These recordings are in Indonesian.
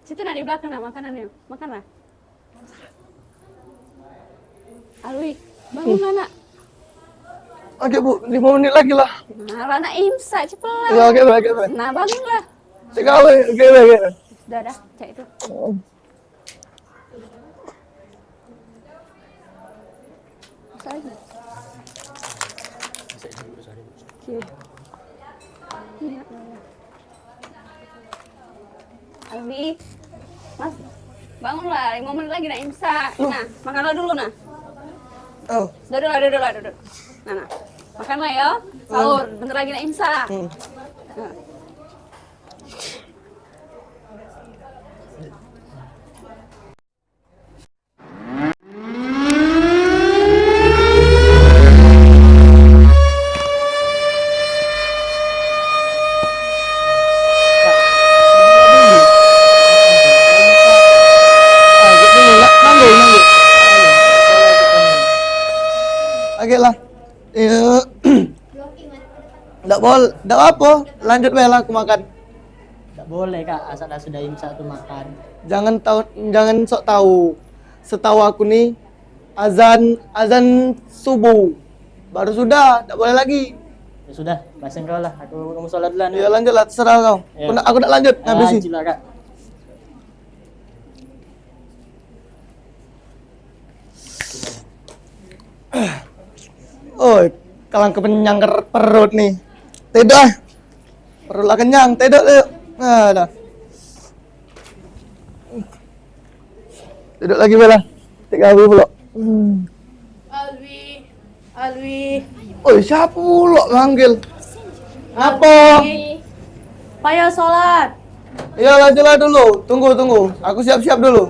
Situ nak di belakang nak makanannya. Makanlah. Alwi, bangunlah nak. Oke Bu, 5 menit lagi lah. Nah, nak imsak cepat. Ya, oke. Nah, bangunlah. Sekali, oke. Dah, cek itu. Lagi. Okay. Alwi, Mas, bangunlah. 5 menit lagi nak imsak. Nah, makanlah dulu nah. Oh. Duduk. Nah. Makanlah ya. Sahur. Bentar lagi nak imsak. Nah. Oke lah. Nggak boleh, nggak apa. Lanjut lah aku makan. Nggak boleh kak, asal sudah imsak tuh makan. Jangan sok tahu. Setahu aku nih azan subuh. Baru sudah, nggak boleh lagi. Ya sudah, bahasa kau lah. Aku mau sholat dulu. Ya lanjut lah, terserah kau. Ya. Aku nak lanjut, habisin. Lanjut lah kak. Oi, kalang kepenyang perut nih. Tidur ah. Perut lah kenyang, tidur yuk. Nah, dah. Tidur lagi Bella. 3 hari pula. Alwi. Oi, siapa pula manggil? Apa? Payah sholat. Ya lanjutlah dulu. Tunggu. Aku siap-siap dulu.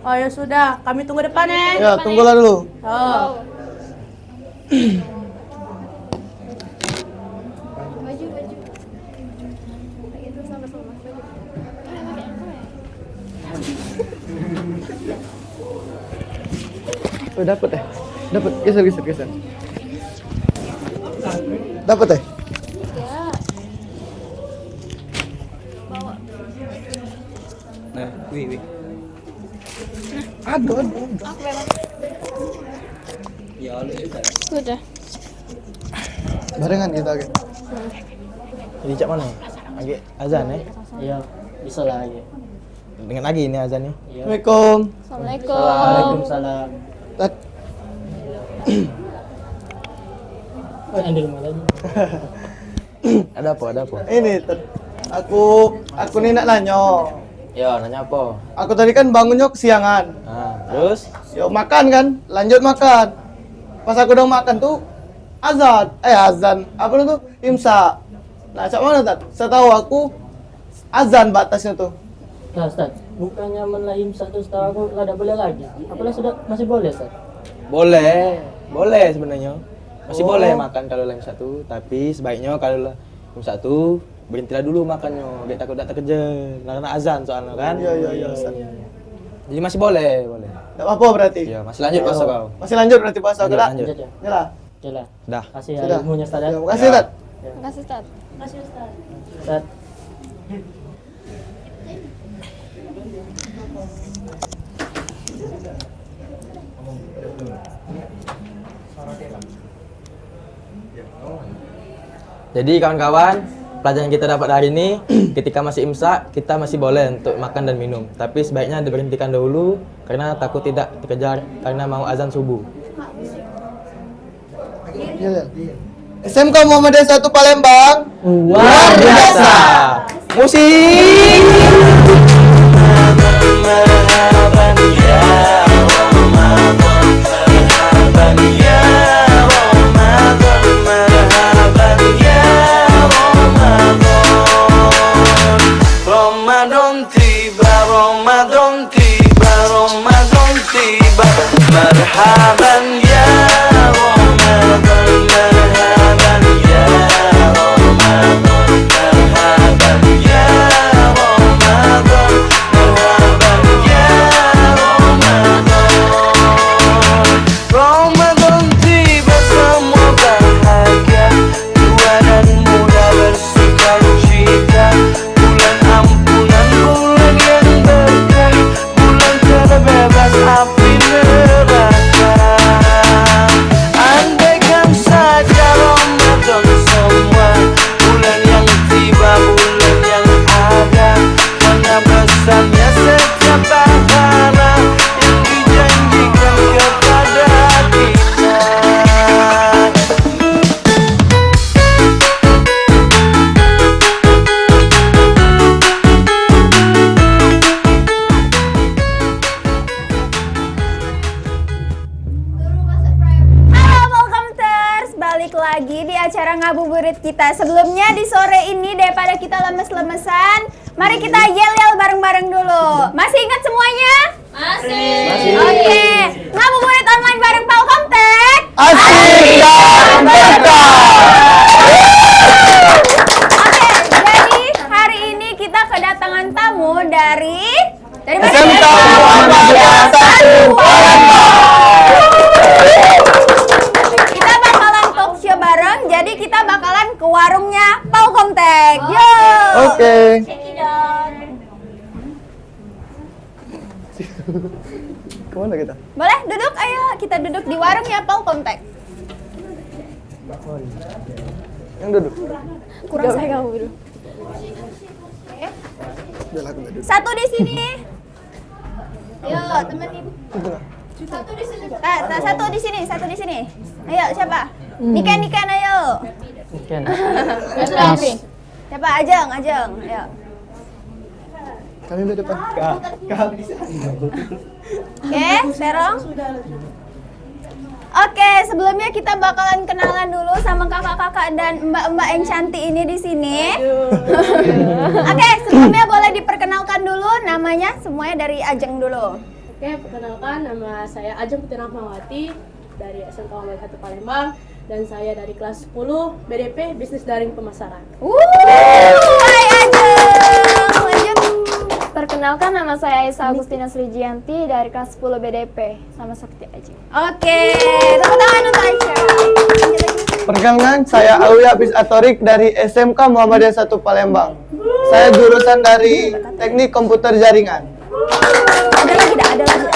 Oh ya sudah, kami tunggu depan ya. Ya, tunggulah dulu. Oh. Oh, dapat geser. Dapat Nah, wih. Aduh. Ya, lu sudah. Sudah. Barengan kita oke. Jadi cak mana? Lagi azan ya? Iya, bisa lah lagi. Dengan lagi ini azannya. Iya. Assalamualaikum. Assalamualaikum. Waalaikumsalam. Tat. Yang di rumah lagi. Ada apa? Ini aku nih nak nanya. Ya, nanya apa? Aku tadi kan bangunnya kesiangan. Nah, terus? Yo makan kan, lanjut makan. Pas aku udah makan tuh azan. Apa itu? Imsak. Nah, cak mana Tat? Setahu aku azan batasnya tuh. Nah, Ustaz, bukannya menlah imsak tuh setahu aku nggak boleh lagi. Apalah sudah masih boleh, Ustaz? Boleh sebenarnya. Masih Oh. boleh makan kalau lem satu, tapi sebaiknya kalau lem satu berhentilah dulu makannya, biar takut tak terkejar. Karena azan soalnya kan. Iya, Ustaz. Jadi masih boleh. Enggak apa-apa berarti. Iya, masih lanjut puasa kau. Masih lanjut berarti puasa aku dah. Lanjut. Lanjut ya. Nyala. Jelas. Dah. Kasih Sudah. ilmunya, Ustaz. Ya, makasih Tat. Terima kasih, Ustaz. Ustaz. Jadi kawan-kawan, pelajaran yang kita dapat hari ini, ketika masih imsak, kita masih boleh untuk makan dan minum. Tapi sebaiknya diberhentikan dahulu, karena takut tidak dikejar karena mau azan subuh. Iya. SMK Muhammadiyah 1 Palembang. Luar biasa! Musik! Marhaban ya Ramadan, marhaban ya Ramadan, marhaban ya acara ngabuburit kita. Sebelumnya di sore ini daripada kita lemes-lemesan, mari kita yel-yel bareng-bareng dulu. Masih ingat semuanya? Masih. Oke. Ngabuburit online bareng Palkomtek. Asik dan berkah. Oke, jadi hari ini kita kedatangan tamu dari mana? SMK Muhammadiyah 1 Palembang. Kita bakalan talk show bareng, jadi kita bakalan ke warungnya Palkomtek. Yo. Oke. Kemana kita? Boleh duduk, ayo kita duduk di warungnya Palkomtek. Yang duduk. Kurang saya kamu dulu. Satu di sini. Yo, temenin. Satu di sini. Satu di sini. Ayo, siapa? Niken, ayo. Mungkin. Siapa? Ajeng, ayo. Kami di depan. Oke, Serong. Oke, sebelumnya kita bakalan kenalan dulu sama kakak-kakak dan mbak-mbak yang cantik ini di sini. Oke, sebelumnya boleh diperkenalkan dulu namanya, semuanya dari Ajeng dulu. Oke, perkenalkan nama saya Ajeng Putri Rahmawati dari SMK Muhammadiyah 1 Palembang dan saya dari kelas 10 BDP Bisnis Daring Pemasaran. Hai Ajeng. Lanjut. Perkenalkan, nama saya Aisyah Agustina Srijianti dari kelas 10 BDP, sama seperti Ajeng. Oke, tepuk tangan untuk Aisyah. Perkenalkan, saya Aulia Abis Atorik dari SMK Muhammadiyah 1 Palembang. Saya jurusan dari Teknik Komputer Jaringan. Ada lagi.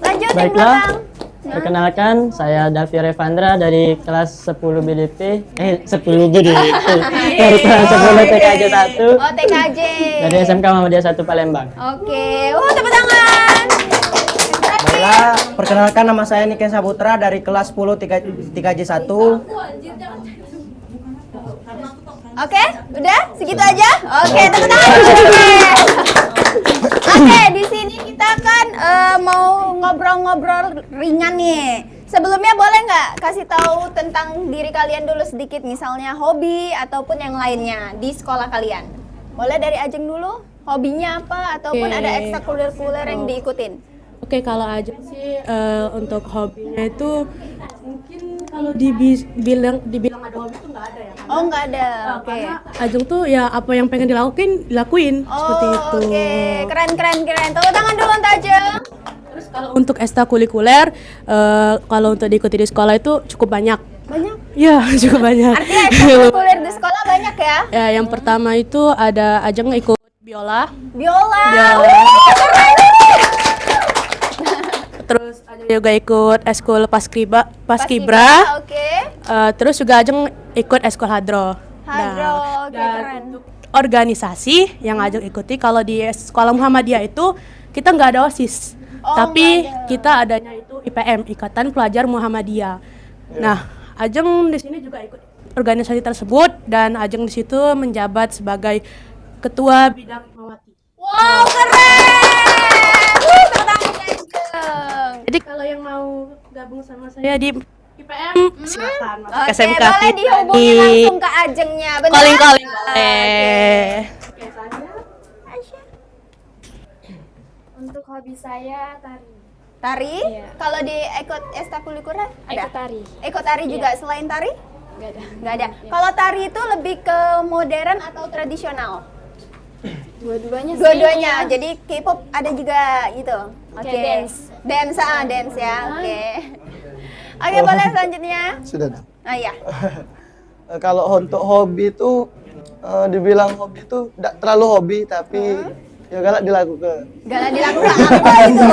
Lanjut yang Baiklah. belakang. Perkenalkan, saya Davi Revandra dari kelas 10 BDP. 10 BDP. Dari kelas 10 TKJ 1. Oh, TKJ. Dari SMK Muhammadiyah 1 Palembang. Oke, tepuk tangan. Baiklah, perkenalkan nama saya Niken Saputra dari kelas 10 TKJ 1. Oke, udah segitu aja. Oke, tepuk tangan. Oke, di sini kita kan mau ngobrol-ngobrol ringan nih. Sebelumnya boleh nggak kasih tahu tentang diri kalian dulu sedikit, misalnya hobi ataupun yang lainnya di sekolah kalian. Boleh dari Ajeng dulu, hobinya apa ataupun Oke. ada ekstrakurikuler yang diikutin. Oke, kalau Ajeng sih untuk hobinya itu mungkin kalau dibilang ada hobi itu nggak ada ya. Oh, nggak ada. Oke. Karena Ajeng tuh ya apa yang pengen dilakuin seperti itu. Oke, keren. Tepuk tangan dulu untuk Ajeng. Terus kalau untuk ekstrakurikuler, kalau untuk diikuti di sekolah itu cukup banyak. Banyak. Ya, cukup banyak. Artinya ekstrakurikuler di sekolah banyak ya? Ya, yang pertama itu ada Ajeng ikut biola. Biola. Biola. Terus Ajeng juga ikut eskul paskibra. Oke. Terus juga Ajeng ikut eskul hadro. Hadro, oke, dan keren. untuk organisasi yang Ajeng ikuti, kalau di sekolah Muhammadiyah itu kita nggak ada OSIS. Oh, Tapi nggak ada. kita adanya itu IPM, Ikatan Pelajar Muhammadiyah. Nah, Ajeng di sini juga ikut organisasi tersebut dan Ajeng di situ menjabat sebagai ketua bidang Hikmawati. Wow, keren. Tepuk tangan, Ajeng. Jadi kalau yang mau gabung sama saya di IPM silakan masuk Oke, ke SMK boleh kita dihubungi di langsung ke Ajengnya, benar? calling Oke. Untuk hobi saya tari. Tari? Iya. Kalau di ikut ekstrakurikuler ada? Ikut tari. Ikut tari juga selain tari? Gak ada. Nggak ada. Kalau tari itu lebih ke modern atau tradisional? Dua-duanya sih. Dua-duanya. Jadi K-pop ada juga gitu. Oke. Kayak dance. Dance ya. Oke. Oke, boleh selanjutnya. Sudah dah. Ah iya. Kalau untuk hobi itu dibilang hobi itu tidak terlalu hobi tapi ya galak dilakukan. Galak dilakukan apa itu?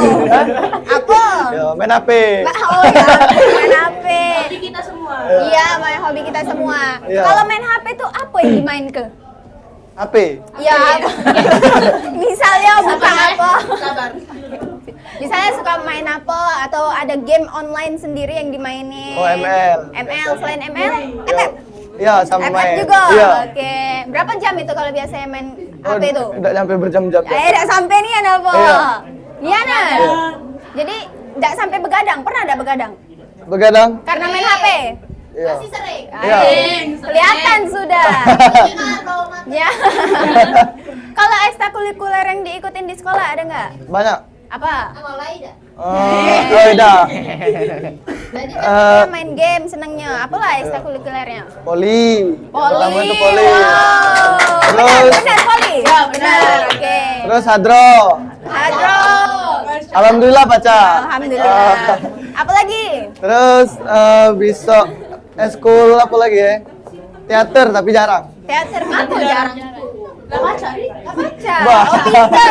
Apa? Ya main HP. Oh ya, main HP. hobi kita semua. Iya, main hobi kita semua. Iya. Kalau main HP tuh apa yang dimain ke? HP. Ya, apa? Misalnya buka apa? Misalnya suka main apa atau ada game online sendiri yang dimainin? Oh, ML. ML selain ML? FF? Ya sama FF main. juga? Iya. Oke. Berapa jam itu kalau biasanya main HP itu? Tidak sampai berjam-jam. Tidak sampai nih apa? Iya. Iya nah. Jadi tidak sampai begadang. Pernah ada begadang? Begadang? Karena main HP? Iya. Masih sering. Iya. Kelihatan sudah. Ya. Kalau ekstrakurikuler yang diikutin di sekolah ada nggak? Banyak. Apa? Oh, udah. Tadi kan main game senengnya. Apalah ekstrakurikulernya? Poli. Pertama itu poli. Wow. Terus Benar poli? Ya benar. Oke. terus hadro. Hadro. Alhamdulillah baca. Alhamdulillah. Apa lagi? Terus besok eskul apa lagi ya? Teater tapi jarang. Teater apa jarang? Gak baca. Bah. Oh pintar.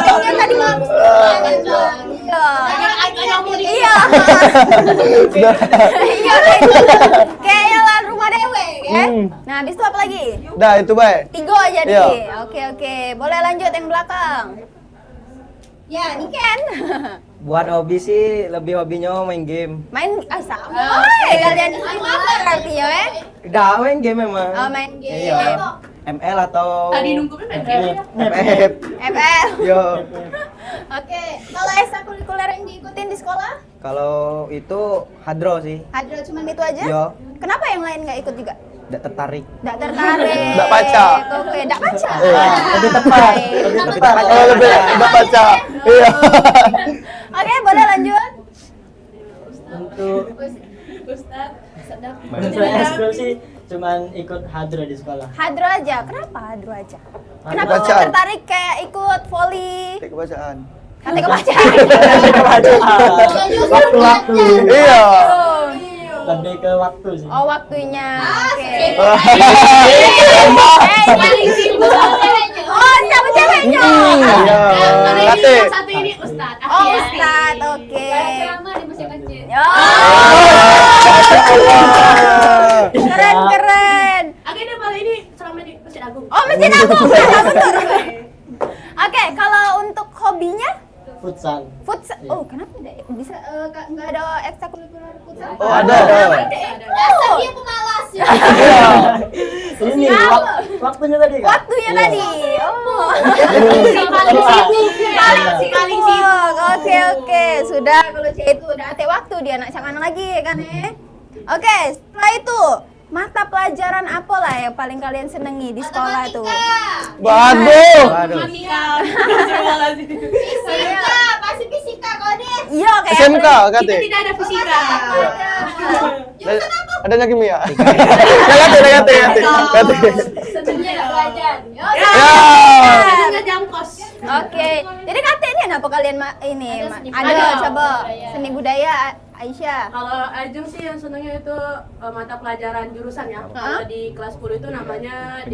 Kan ya tadi malam. Iya. Iya. Iya. Kayaknya lan rumah dewe ya. Nah, habis itu apa lagi? Dah itu baik. 3 aja Iya. nih. Oke. Boleh lanjut yang belakang. Ya, Niken. Buat hobi sih lebih hobinya main game. Main sama. Oh, kalian di sini berarti ya, Udah main game memang. Oh, main game. Iya. ML atau Tadi nunggunya main game. FF. FL. Yo. Oke, kalau ekstrakurikuler yang diikutin di sekolah? Kalau itu hadro sih. Hadro cuman itu aja? Yo. Kenapa yang lain nggak ikut juga? Tidak tertarik. Nggak tertarik. Nggak baca. Oke, nggak baca. Lebih tepat. Lebih tepat. Oh, lebih nggak baca. Iya. Oke, boleh lanjut. Untuk untuk eskul sih cuman ikut hadro di sekolah. Hadro aja. Kenapa hadro aja? Kenapa nggak Bacaan. tertarik kayak ikut voli? Teknik bacaan. Kata kebacaan. Waktu-waktu. Iya. Lebih ke waktu sih. Oh, waktunya. Oke. Paling sibuk sama ceweknya. Oh, siapa ceweknya? Iya. Kate. Satu ini Ustadz. Oh, Ustadz. Oke. Ceramah di masjid kecil. Keren. Agenda malam ini selama di Masjid Agung. Oh, Masjid Agung. Betul. Oke, kalau untuk hobinya? Futsal. Futsal. Oh, kenapa bisa nggak ada ekstrakurikuler futsal? Oh, ada. Dasar dia pemalas ya. Ini waktunya tadi kan? Waktunya tadi. Oh. Paling sibuk. Oke. Sudah kalau cewek itu udah ate waktu dia nak cangan lagi kan ya. Oke, setelah itu mata pelajaran apa lah yang paling kalian senengi di sekolah itu? Waduh. Fisika, pasti fisika kode. Iya kayak SMK Kate. Tidak ada fisika. Adanya kimia. Kate. Sebenarnya nggak belajar. Ya. Ada jam kos. Oke. Jadi Kate ini apa kalian ada coba seni budaya Aisyah. Kalau Ajeng sih yang senangnya itu mata pelajaran jurusan ya. Kalau di kelas 10 itu namanya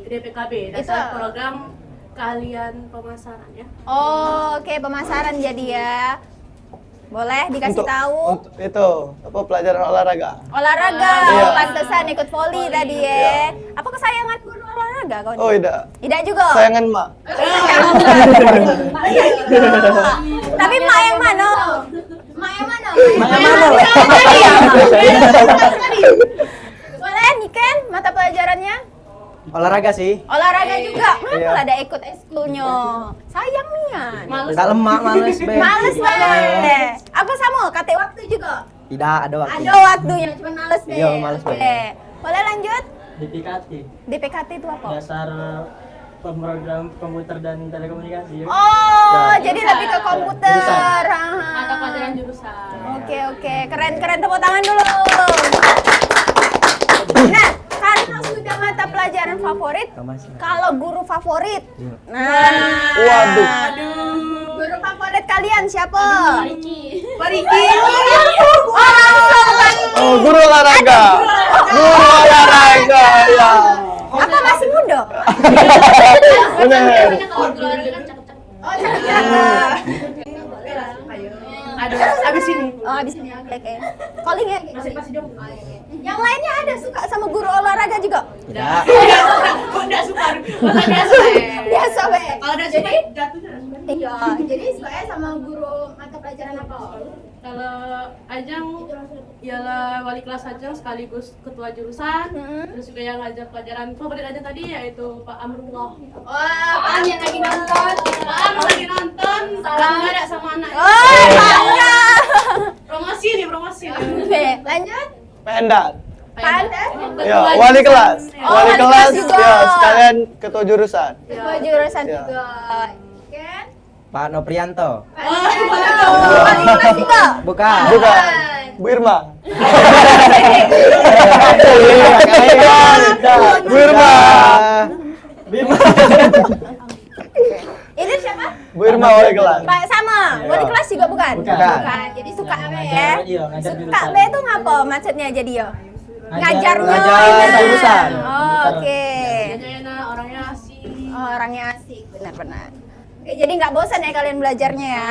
DPKB, dasar Itu- program keahlian pemasaran ya. Oh, oke pemasaran jadi ya. Boleh dikasih tahu. Untuk itu apa pelajaran olahraga. Olahraga, Iya. pantesan ikut voli tadi ya. Apa kesayangan guru olahraga kau? Oh, tidak. Tidak juga. Sayangan mak. Tapi mak yang mana? Mak yang mana? Boleh Niken mata pelajarannya? Olahraga sih. Olahraga juga. Kenapa Iya. ada ikut eskulnya? Sayang Mian. Tidak lemak, males be. Males banget. Apa sama? Kate waktu juga? Tidak ada waktu. Ada waktunya, cuma males deh. Iya, males Oke. banget. Boleh lanjut? DPKT, DPKT itu apa? dasar pemrogram komputer dan telekomunikasi. Oh, jadi lebih ke komputer. Jurusan. Mata pelajaran jurusan. Oke. Keren. Tepuk tangan dulu. Nah, karena sudah mata pelajaran favorit, kalau guru favorit. Nah, Waduh. guru favorit kalian siapa? Pariki. Oh, langsung. Oh, guru olahraga. Guru olahraga. Ya. Apa masih muda? Benar. Oh, cakep. Aduh, abis ini. Oh, abis ini. Oke. Calling ya. Masih dong. Yang lainnya ada suka sama guru olahraga juga? Tidak. Udah suka. Biasa. Biasa, be. Kalau udah suka jatuhnya. Iya, jadi sukanya sama guru mata pelajaran apa? Kalau Ajeng ialah wali kelas Ajeng sekaligus ketua jurusan. Terus juga yang ngajar pelajaran favorit Ajeng tadi yaitu Pak Amrullah. Wah, Apaan yang lagi nonton? Pak Amrullah lagi nonton. Salam nggak ada sama anak. oh, bangga. Promosi nih, promosi. Oke, lanjut. Pendat. Pandat. Ya, wali kelas. Wali wali kelas kelas juga. ya, sekalian ketua jurusan. Ketua jurusan Ya. juga. Oke. Pak Noprianto. Wali kelas juga. Bukan. Bukan. Bu Irma. Bu Irma. Ini siapa? Bu Irma wali kelas. Pak sama. Wali kelas juga bukan? Bukan. Jadi suka B Ngajar ya. radio, ngajar Suka jurusan. B itu ngapa maksudnya jadi yo? Ngajarnya. Ngajar jurusan. Oh, oke. Jana orangnya asik. Oh, orangnya asik, benar-benar. Oke, jadi nggak bosan ya kalian belajarnya ya?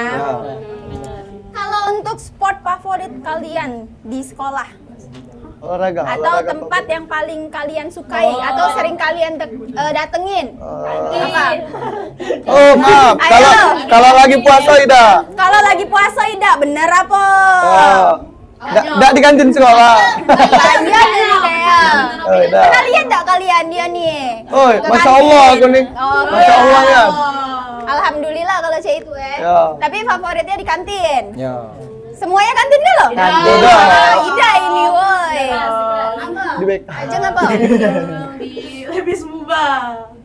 Kalau untuk sport favorit kalian di sekolah Olahraga. atau olahraga tempat yang paling kalian sukai atau sering kalian datengin? Apa? Oh, maaf. Ayo. Kalau lagi puasa Ida. Kalau lagi puasa Ida, bener apa? Oh. Nggak di kantin sekolah. Iya nih kayak. Oh, Ida. Pernah lihat nggak kalian dia nih? Oh, Ke Masya kantin. Allah aku nih. Oh, Masya Allah ya. Alhamdulillah kalau saya itu ya. Ya. Tapi favoritnya di kantin. Yo. Semuanya kantin dulu? Kantin. Ida ini woi. Di back. Aja ngapa? Di Lebis Muba.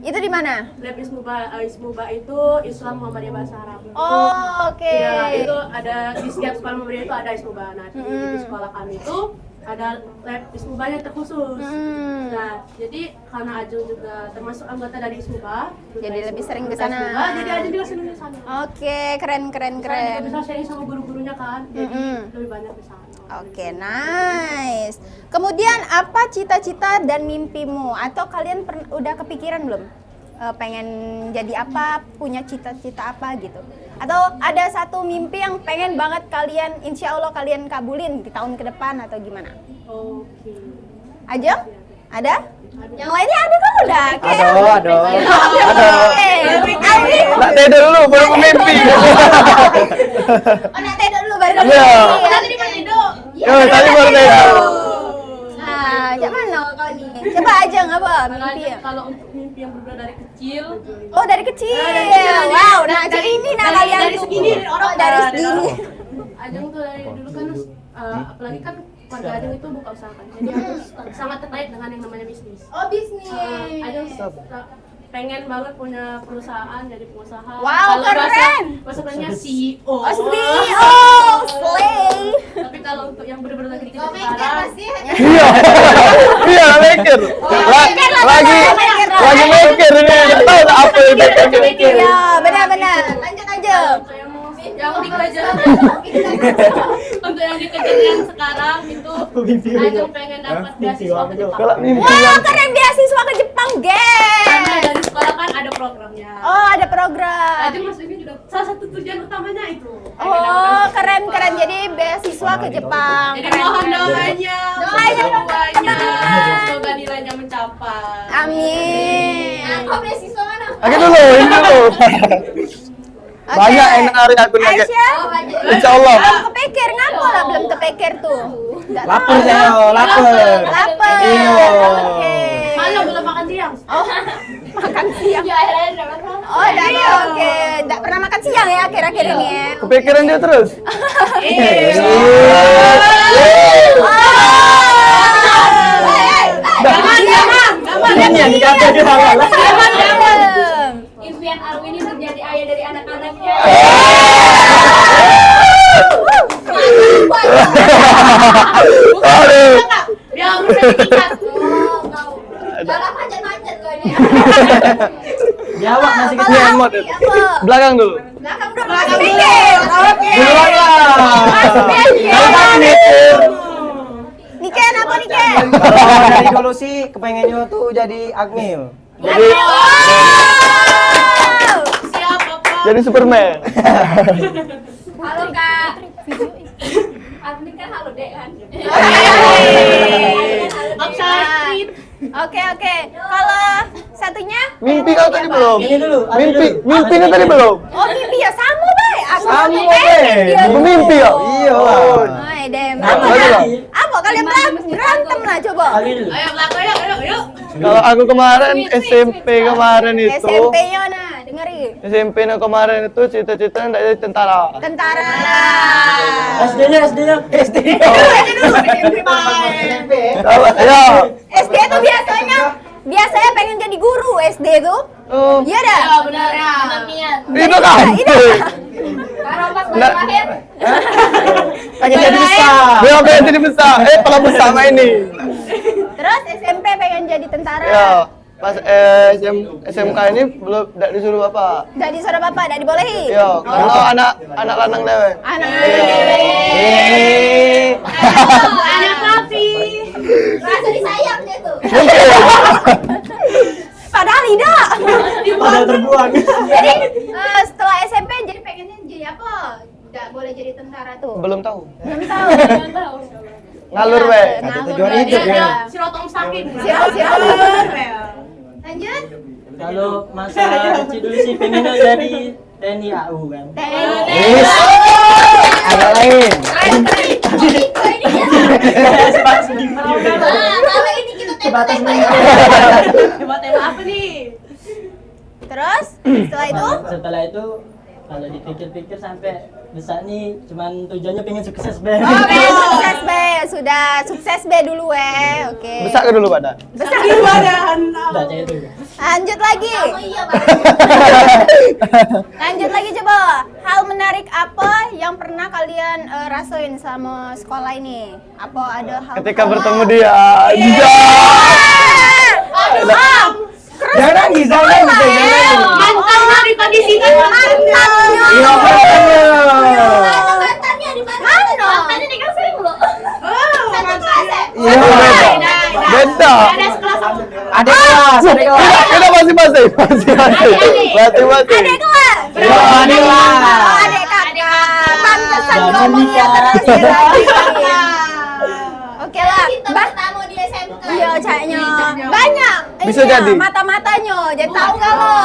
Itu di mana? Lebis Muba, Muba itu Islam Muhammadiyah Bahasa Arab. Oh, oke. Ya, itu ada di setiap sekolah Muhammadiyah itu ada Ismuba. Nah, di sekolah kami itu ada lab Ismubanya terkhusus. Nah, jadi karena Ajeng juga termasuk anggota dari Ismuba, Jadi lebih sering ke Ismuba, sana. jadi Ajeng juga sering ke sana. Oke, keren. Saya juga bisa sharing sama guru-gurunya kan, jadi lebih banyak di sana. Oke, nice. Kemudian apa cita-cita dan mimpimu? Atau kalian udah kepikiran belum? Pengen jadi apa? Punya cita-cita apa gitu? Atau ada satu mimpi yang pengen banget kalian, insya Allah kalian kabulin di tahun ke depan atau gimana? Oke. Ajeng? Ada? Yang lainnya ada kan udah? Ada. Awi? Nak tidur dulu baru mimpi. Oh, nak tidur dulu baru Iya. Tadi di mana tidur? Yo, tadi baru tidur. Nah, macam mana kau nih? Coba Ajeng apa mimpi ya? Kalau untuk mimpi yang berbeda dari kecil, Oh, dari kecil. Wow, nah jadi ini nah kalian dari tuh. segini, dari orang Oh, dari segini. Ajeng tuh dari dulu kan, apalagi kan keluarga Ajeng itu buka usaha kan, jadi harus sangat terkait dengan yang namanya bisnis. Oh, bisnis. Ajeng pengen banget punya perusahaan, jadi pengusaha. Wow, keren. Bahasa kerennya CEO. Oh, CEO, slay. Tapi kalau untuk yang benar-benar lagi kita sekarang, Iya. Iya, mikir. Lagi mikir ini. Nggak tahu apa yang mikir. Iya, benar-benar. Lanjut aja. yang dikejar untuk yang dikejar yang sekarang itu Ajeng pengen dapat beasiswa ke Jepang. Kalau mimpi Wah, yang keren beasiswa ke Jepang, Karena geng. dari sekolah kan ada programnya. Oh, ada program. Ajeng masuk ini juga salah satu tujuan utamanya itu. Oh, keren. Jadi beasiswa ke Jepang. Jadi Keren. mohon doanya, Doanya. semoga nilainya mencapai. Amin. Kau beasiswa mana? Oke dulu, ini dulu. Banyak yang narik akunnya, Kak. Aisyah. Insya Allah. Belum kepikir, ngapa lah belum kepikir tuh? Nggak Lapar tahu. saya, lapar. Lapar. Iya. Oke. Malam belum makan siang. Oh, makan siang. Oh, dari oke. Nggak pernah makan siang ya akhir-akhir ini ya. Kepikiran dia terus. Ini yang dikata dia halal. Impian Alwin ini menjadi ayah dari anak-anaknya. Aduh. Dia bisa diikat. Dalam macet-macet loh ini. Jawab masih Ini emot. Belakang dulu. Belakang dulu. Masih mikir. Oke. Duluan lah. Masih mikir. Niken apa Niken? Kalau dari dulu sih kepengennya tuh jadi Agmil. Jadi Siapa, Pak? jadi Superman. Halo Kak. Alvin kan halo Dek kan. Upside street. Oke. Kalau satunya? Mimpi kau tadi belum? Ini dulu. Mimpinya tadi belum? Oh, mimpi ya sama bae. Aku Sama, mimpi Be. dia. Mimpi ya? Iya. Oh. Hai, Dem. Apa aja lah? Apa kalian berantem lah coba. Ayo belakang yuk. Kalau aku kemarin SMP kemarin itu SMP-nya nah. ngeri. SMP yang kemarin itu cita-cita nggak jadi tentara. Tentara. SD-nya. SD dulu. Ya. SD tuh biasanya pengen jadi guru SD tuh. Oh. Iya dah. Benar ya. Itu kan. Kalau pas baru lahir. Pengen jadi besar. Dia pengen jadi besar. Kalau besar main ini. Terus SMP pengen jadi tentara. Ya. Pas SMK ini belum tidak disuruh bapak. Nggak disuruh bapak, nggak dibolehi. Ya, kalau anak lanang lewe. Anak. Anak papi. Rasa disayang dia tuh. Padahal tidak. Padahal terbuang. Jadi setelah SMP jadi pengennya jadi apa? Nggak boleh jadi tentara tuh. Belum tahu. Belum tahu. Ngalur we. Ada tujuan hidup ya. Sirotong mustaqim. Siap. Lanjut. Kalau masa kecil dulu sih pengennya jadi TNI AU kan. Yes. Ada lain. Kalau ini kita Sebatas Coba tema apa nih? Terus setelah itu Kalau dipikir-pikir sampai besar nih cuman tujuannya pengen sukses be. sukses be, sudah sukses be dulu oke. Besar ke dulu pada? Besar dulu badan. Baca itu. Lanjut lagi. Lanjut lagi coba. Hal menarik apa yang pernah kalian rasain selama sekolah ini? Apa ada hal? Ketika bertemu dia. Jangan nangis, jangan nangis. Mantan dari kondisi kan. Mantannya. Iya, mantannya. Mantannya di mana? Mantannya di kelas lu. Satu kelas ya? Iya. Beda. Ada sekelas sama. Ada kelas. Kita masing-masing. Masing-masing. Ada kelas. Iya, ada kelas. Oh, ada kakak. Pantesan Jangan ngomongnya nikah. terus. Oke lah. Bertamu di SMK. Iya, kayaknya banyak. Bisa Iya, jadi. mata-matanya. Jadi tahu nggak lo?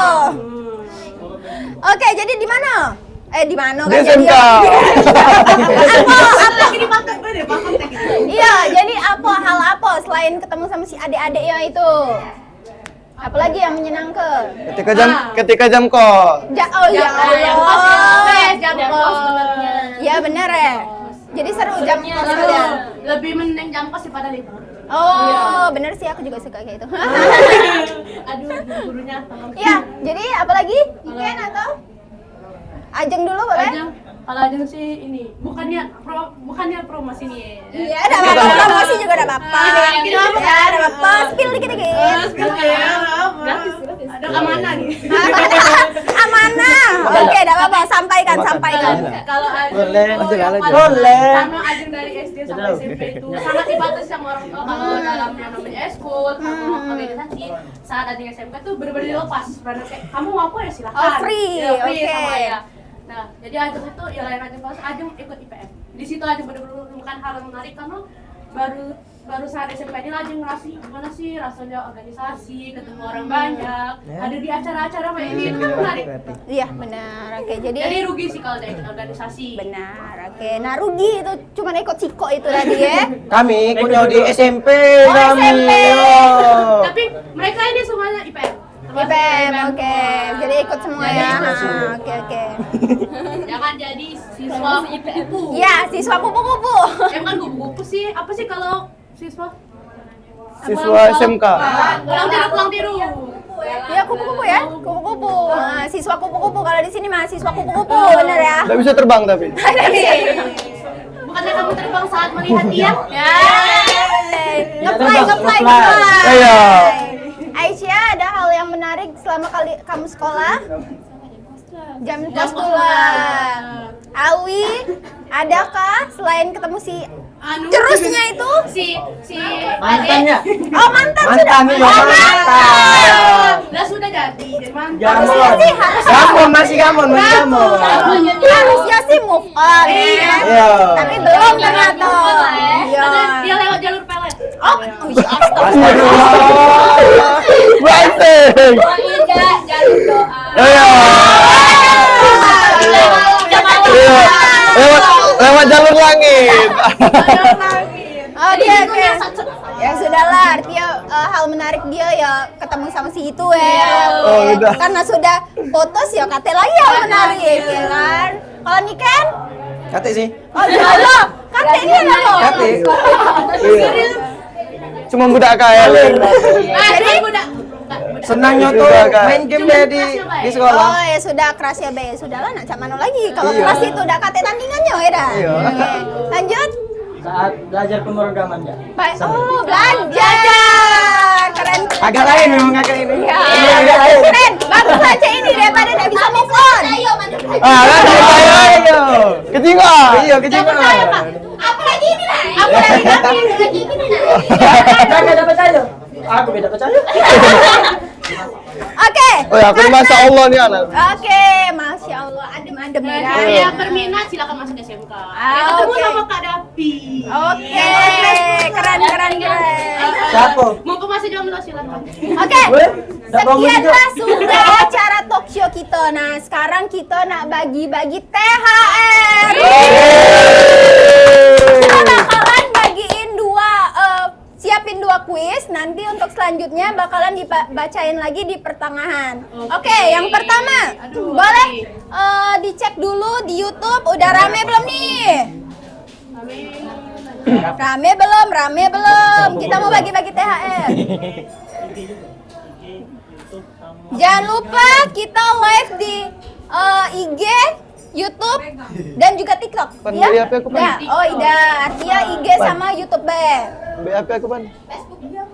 Oke, jadi di mana? Di mana Di kan jadi? SMK. Apa? Iya, jadi apa hal apa selain ketemu sama si adik-adiknya itu? Apalagi yang menyenangkan? Ketika jam kos. Oh ya Jam kos sebenarnya. Ya benar ya. Jadi seru jam kos kalian. Lebih mending jam kos daripada libur. Oh, bener sih aku juga suka kayak itu. Aduh, gurunya tolong. Iya, jadi apalagi? Iken atau? Ajeng dulu boleh? Kalau Ajeng sih ini bukannya promosi nih. Iya, ada apa-apa. Promosi juga ada apa-apa. Ya, ada apa-apa. Spill dikit-dikit. Gratis. Ada amanah nih. Amanah. Oke, ada apa-apa. Sampaikan. Kalau Ajeng Boleh. Boleh. sama Ajeng dari SD sampai SMP itu sangat dibatasi sama orang tua kalau dalam yang namanya eskul sama organisasi. Saat Ajeng SMK tuh benar-benar dilepas. Benar kayak kamu mau apa ya silakan. Oh, free. Ya, free Oke. sama ayah. Nah, jadi Ajeng itu ya lain Ajeng kelas Ajeng ikut IPM. Di situ Ajeng benar-benar menemukan hal yang menarik karena baru saat SMP ini Ajeng ngerasa gimana sih rasanya organisasi, ketemu orang banyak, ada di acara-acara kayak ini itu kan menarik. Iya, benar. Oke, Jadi jadi rugi sih kalau dari organisasi. benar. Oke. Nah, rugi itu cuma ikut Ciko itu tadi ya. Kami ikutnya di SMP Oh, kami. SMP. Oh. Tapi mereka ini semuanya IPM. IPM, oke. Jadi ikut semua ya. Oke. Jangan jadi siswa kupu-kupu. Iya, siswa kupu-kupu. Ya kan kupu-kupu sih. Apa sih kalau siswa? Siswa SMK. Pulang tidur. Iya, kupu-kupu ya. Kupu-kupu. Nah, siswa kupu-kupu kalau di sini mahasiswa kupu-kupu, bener ya? Nggak bisa terbang tapi. Bukannya kamu terbang saat melihat dia? Ya. Nge-fly. Iya. Aisyah, ada hal yang menarik selama kamu sekolah? Jam kos pulang. Awi, adakah selain ketemu si terusnya itu? Si Mantannya. Oh, mantan sudah. Mantan ya, mantan. Udah sudah jadi mantan. Gamon. sih harus- Masih gamon. Harusnya sih move on. Iya. Tapi belum ternyata. Iya. Dia lewat jalur pelet. Oh, Banteng. Jalur doa. Iya. Lewat jalur langit. Oke, oke. Ya sudahlah, artinya hal menarik dia ya ketemu sama si itu ya. Oh, udah. Karena sudah putus ya kate lagi hal menarik ya kan. Kalau Niken? Kate sih. Oh jodoh, kate ini loh. Kate. Cuma budak KL. Jadi Senangnya tuh main game deh di sekolah. Oh ya sudah keras ya be, sudahlah nak mana lagi. Kalau keras itu udah kate tandingannya ya dah. Iya. Oke. Lanjut. Saat belajar pemrograman ya. Oh belajar, keren. Agak lain memang agak ini. Ya, keren. Bagus baca ini daripada tidak bisa move on. Ayo. Ketiga. Iya, kejadian. Apa lagi ini lah? Apa lagi ini lah? Jangan dapat ayo. Aku beda percaya. Oke. Oh ya, aku masya Allah nih anak. Oke, masya Allah, adem-adem ya. kan? Yang berminat silakan masuk SMK. Ketemu oke. sama Kak Dapi. Oke, keren. Siapa? Mau masih jomblo silakan. Oke, sekianlah sudah acara talk show kita. Nah, sekarang kita nak bagi-bagi THR. Kita bakalan bagiin siapin dua kuis. Nanti untuk selanjutnya bakalan dibacain lagi di pertengahan. Oke, yang pertama, boleh dicek dulu di YouTube. Udah rame belum nih? Rame belum? Kita mau bagi-bagi THR. Jangan lupa kita live di IG, YouTube, dan juga TikTok. Pan, Ya? beli HP aku, Pan. Ya, oh iya, artinya IG sama YouTube be. BAP aku pan.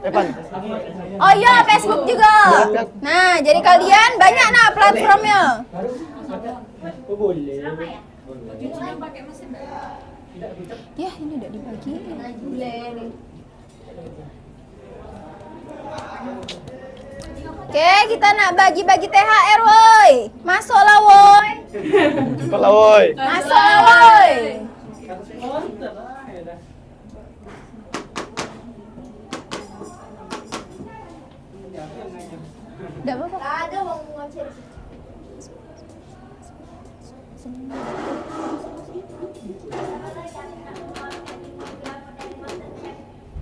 Pan. Oh iya, Facebook juga. Nah, jadi kalian banyak nah platformnya. Ya, ini udah dibagi. Oke, kita nak bagi-bagi THR, woi. Masuk lah, woi. Kepala woi. Masuk lah, woi. Udah apa? Ada mau ngoceh.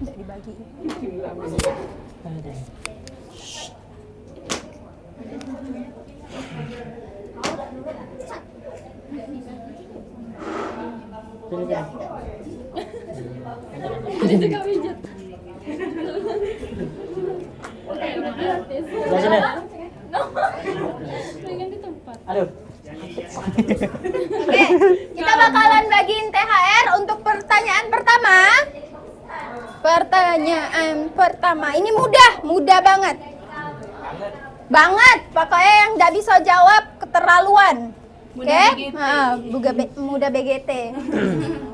Udah dibagi. Aduh. Oke, kita bakalan bagiin THR untuk pertanyaan pertama. Pertanyaan pertama, ini mudah banget. Pokoknya yang nggak bisa jawab keterlaluan. Oke, mudah BGT.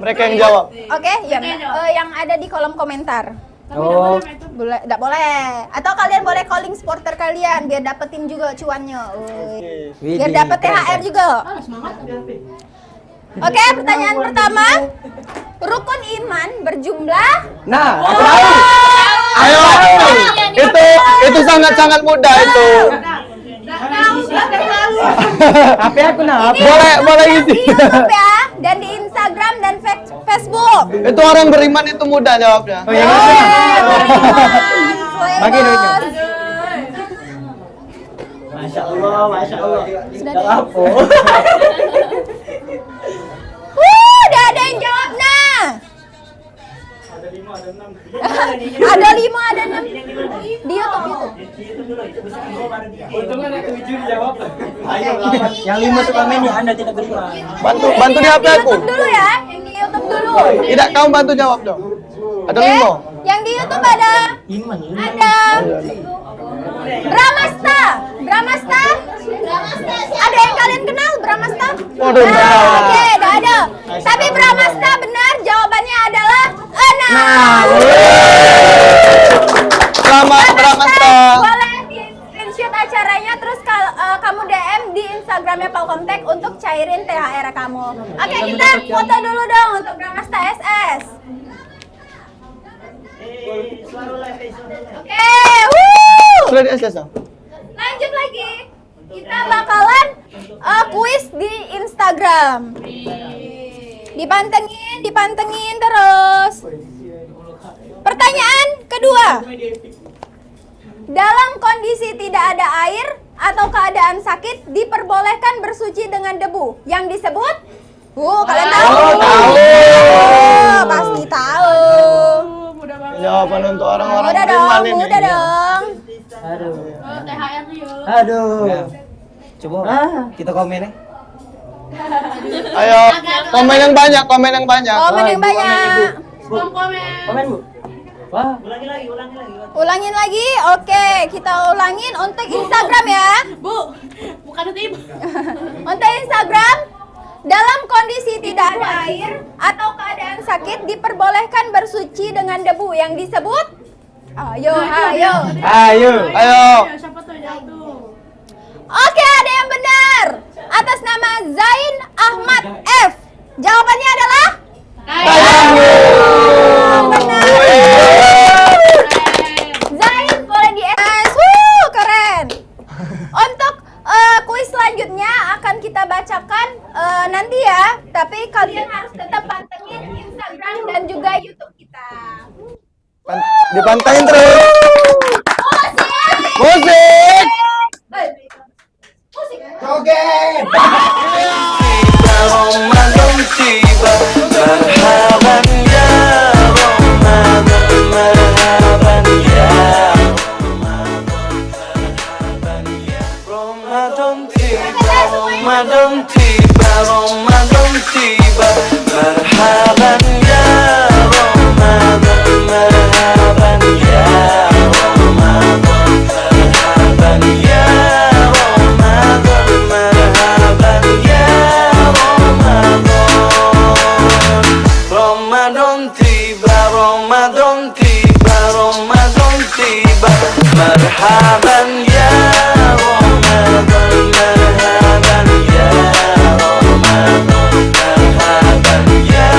Mereka yang jawab. Oke, yang ada di kolom komentar. Oh. Nggak boleh. Atau kalian boleh calling supporter kalian biar dapetin juga cuannya. Biar dapet THR juga. Oke, pertanyaan pertama. Rukun iman berjumlah. Nah, Ayo. Itu sangat mudah itu. HP aku nah. Boleh Di isi. YouTube ya, dan di Instagram dan Facebook. Itu orang beriman itu mudah jawabnya. Oh, yang bagi duitnya. Masya Allah. Sudah Gak deh. apa. Udah ada yang jawab nah. Ada 5, ada 6. Di YouTube. Yang 5 suka main ya Anda tidak beriman. Bantu di HP Di aku. YouTube dulu ya. Yang di YouTube dulu. Tidak, kamu bantu jawab dong. Ada Oke. 5. Yang di YouTube ada Iman. ada Bramasta. Ada yang kalian kenal Bramasta? Waduh, Nah, oke, udah ada. Tapi Bramasta benar, jawabannya adalah 6. Selamat Bramasta. Boleh di screenshot acaranya, terus kamu DM di Instagramnya Palkomtek untuk cairin THR kamu. Oke, kita foto dulu dong untuk Bramasta SS. Oke, Sudah di SS. lanjut lagi. Kita bakalan kuis di Instagram. Dipantengin terus. Pertanyaan kedua. Dalam kondisi tidak ada air atau keadaan sakit, diperbolehkan bersuci dengan debu yang disebut? Kalian tahu? Pasti tahu. Jawaban untuk orang-orang Mudah beriman dong, ini. mudah dong. Aduh. THR tuh yuk. Aduh. Ya. Coba kita komen ya. Ayo, komen yang banyak, komen yang banyak. Komen yang banyak. Komen. Komen, Bu. Wah. Ulangin lagi, oke, kita ulangin untuk Instagram ya. Bu, bukan itu ibu. Untuk Instagram, dalam kondisi tidak ada air atau keadaan sakit, diperbolehkan bersuci dengan debu yang disebut? Ayo. Siapa tuh yang tuh? Oke, ada yang benar. Atas nama Zain Ahmad F. Jawabannya adalah? Benar. Zain boleh di keren. Untuk kuis selanjutnya akan kita bacakan nanti ya. Tapi kalian harus tetap pantengin Instagram dan juga YouTube kita. Dipantengin terus. Musik. Joget. Ramadan tiba, marhaban ya Ramadan, marhaban ya Ramadan tiba, Ramadan tiba, Ramadan tiba, marhaban ya Ramadan, marhaban ya Ramadan, marhaban ya Ramadan, marhaban ya Ramadan. Ramadan tiba, Ramadan tiba, Ramadan tiba, marhaban ya Ramadan, marhaban ya Ramadan, marhaban ya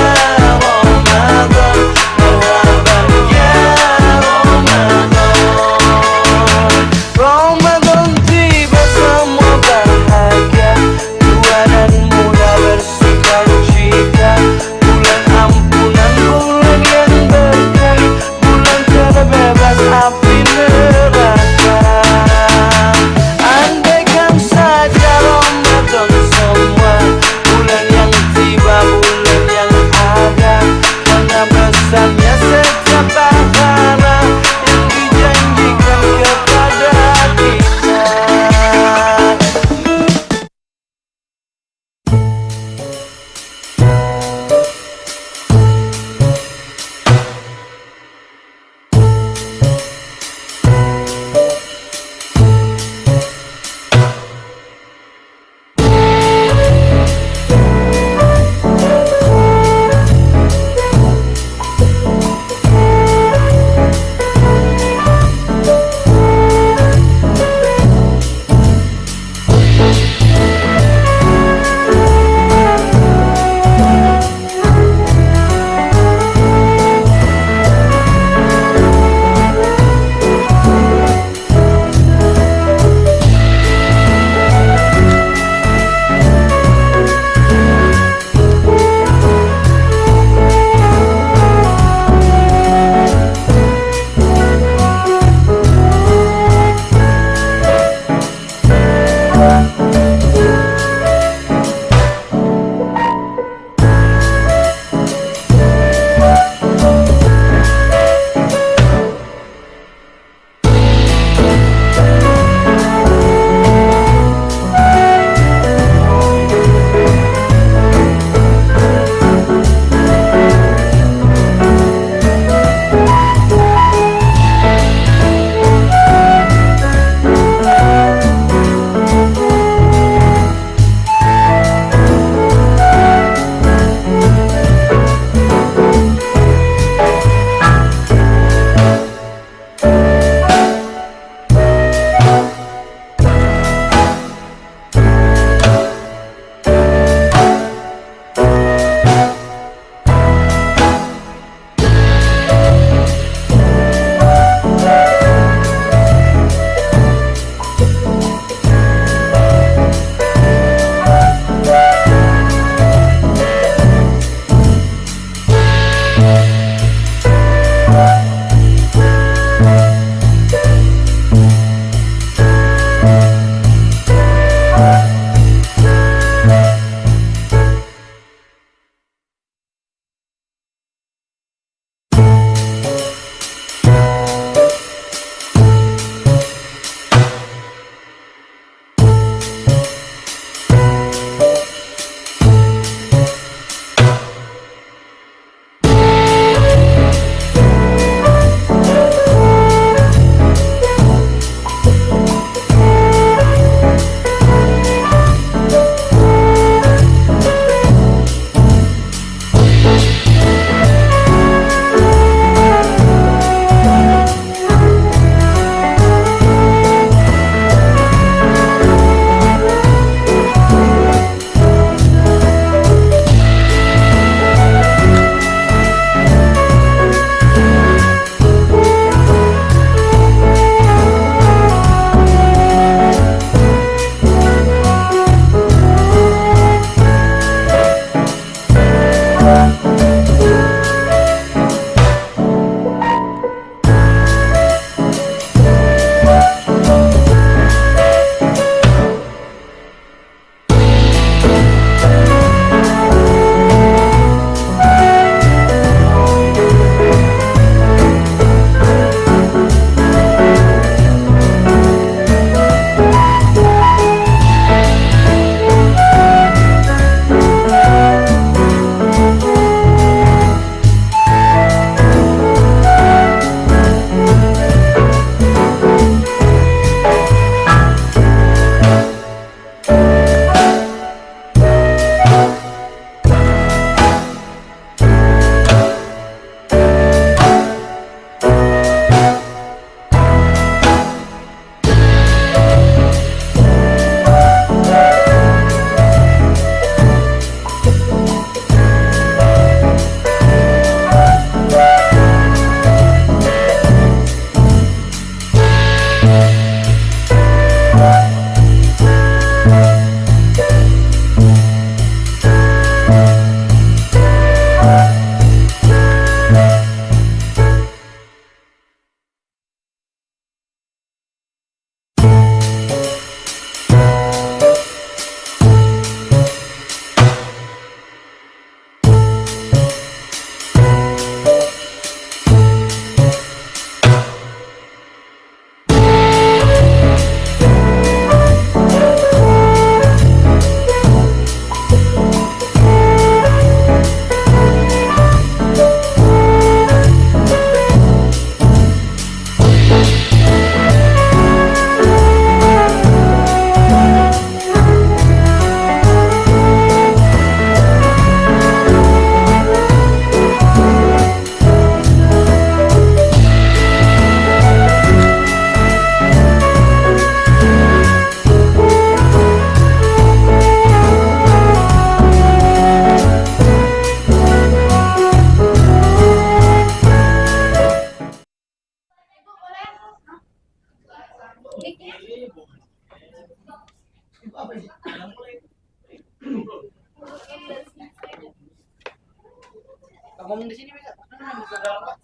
Ngomong di sini bisa. Bisa dalam Pak.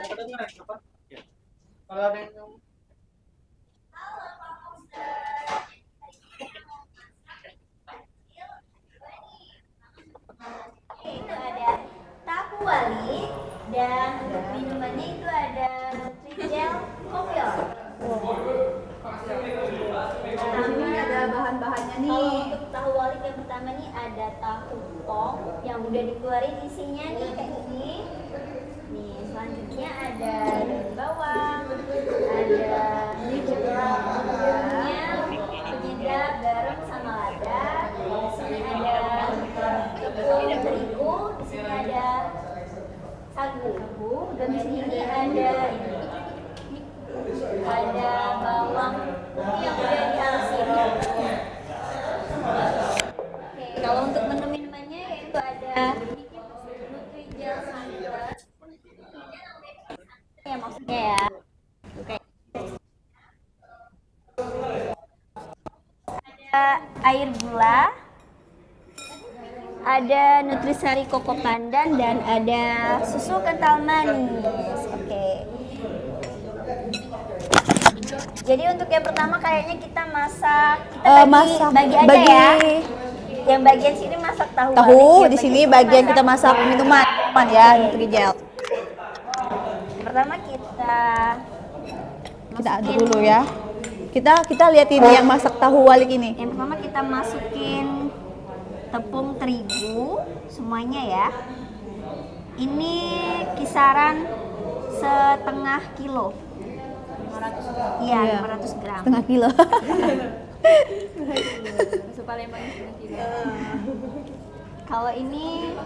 Yang kedengeran apa? Ya. Kalau ada yang ngomong. Itu ada tahu wali dan untuk minumannya itu ada Nutrijel Kopior. Ini ada bahan-bahannya nih. Kalau untuk tahu wali yang pertama nih ada tahu tong yang udah dikeluarin isinya nih kayak gini. Nih selanjutnya ada daun bawang, ada bumbunya, penyedap, garam sama lada. Di sini ada tepung terigu, di sini ada sagu, dan di sini ada bawang putih yang udah dihalusin. Oke, kalau untuk menu-minumannya yaitu ada Nutrijel Santan. Ya maksudnya ya. Oke. Ada air gula, ada nutrisari koko pandan, dan ada susu kental manis. Oke. Jadi untuk yang pertama kayaknya kita masak, bagi aja ya. Yang bagian sini masak tahu. Tahu, di sini bagian kita masak minuman ya, Nutrijel. Pertama kita aduk dulu ya. Kita lihat ini yang masak tahu walik ini. Yang pertama kita masukin tepung terigu semuanya ya. Ini kisaran setengah kilo. 500. Iya, 500 gram. Setengah kilo. Kalau ini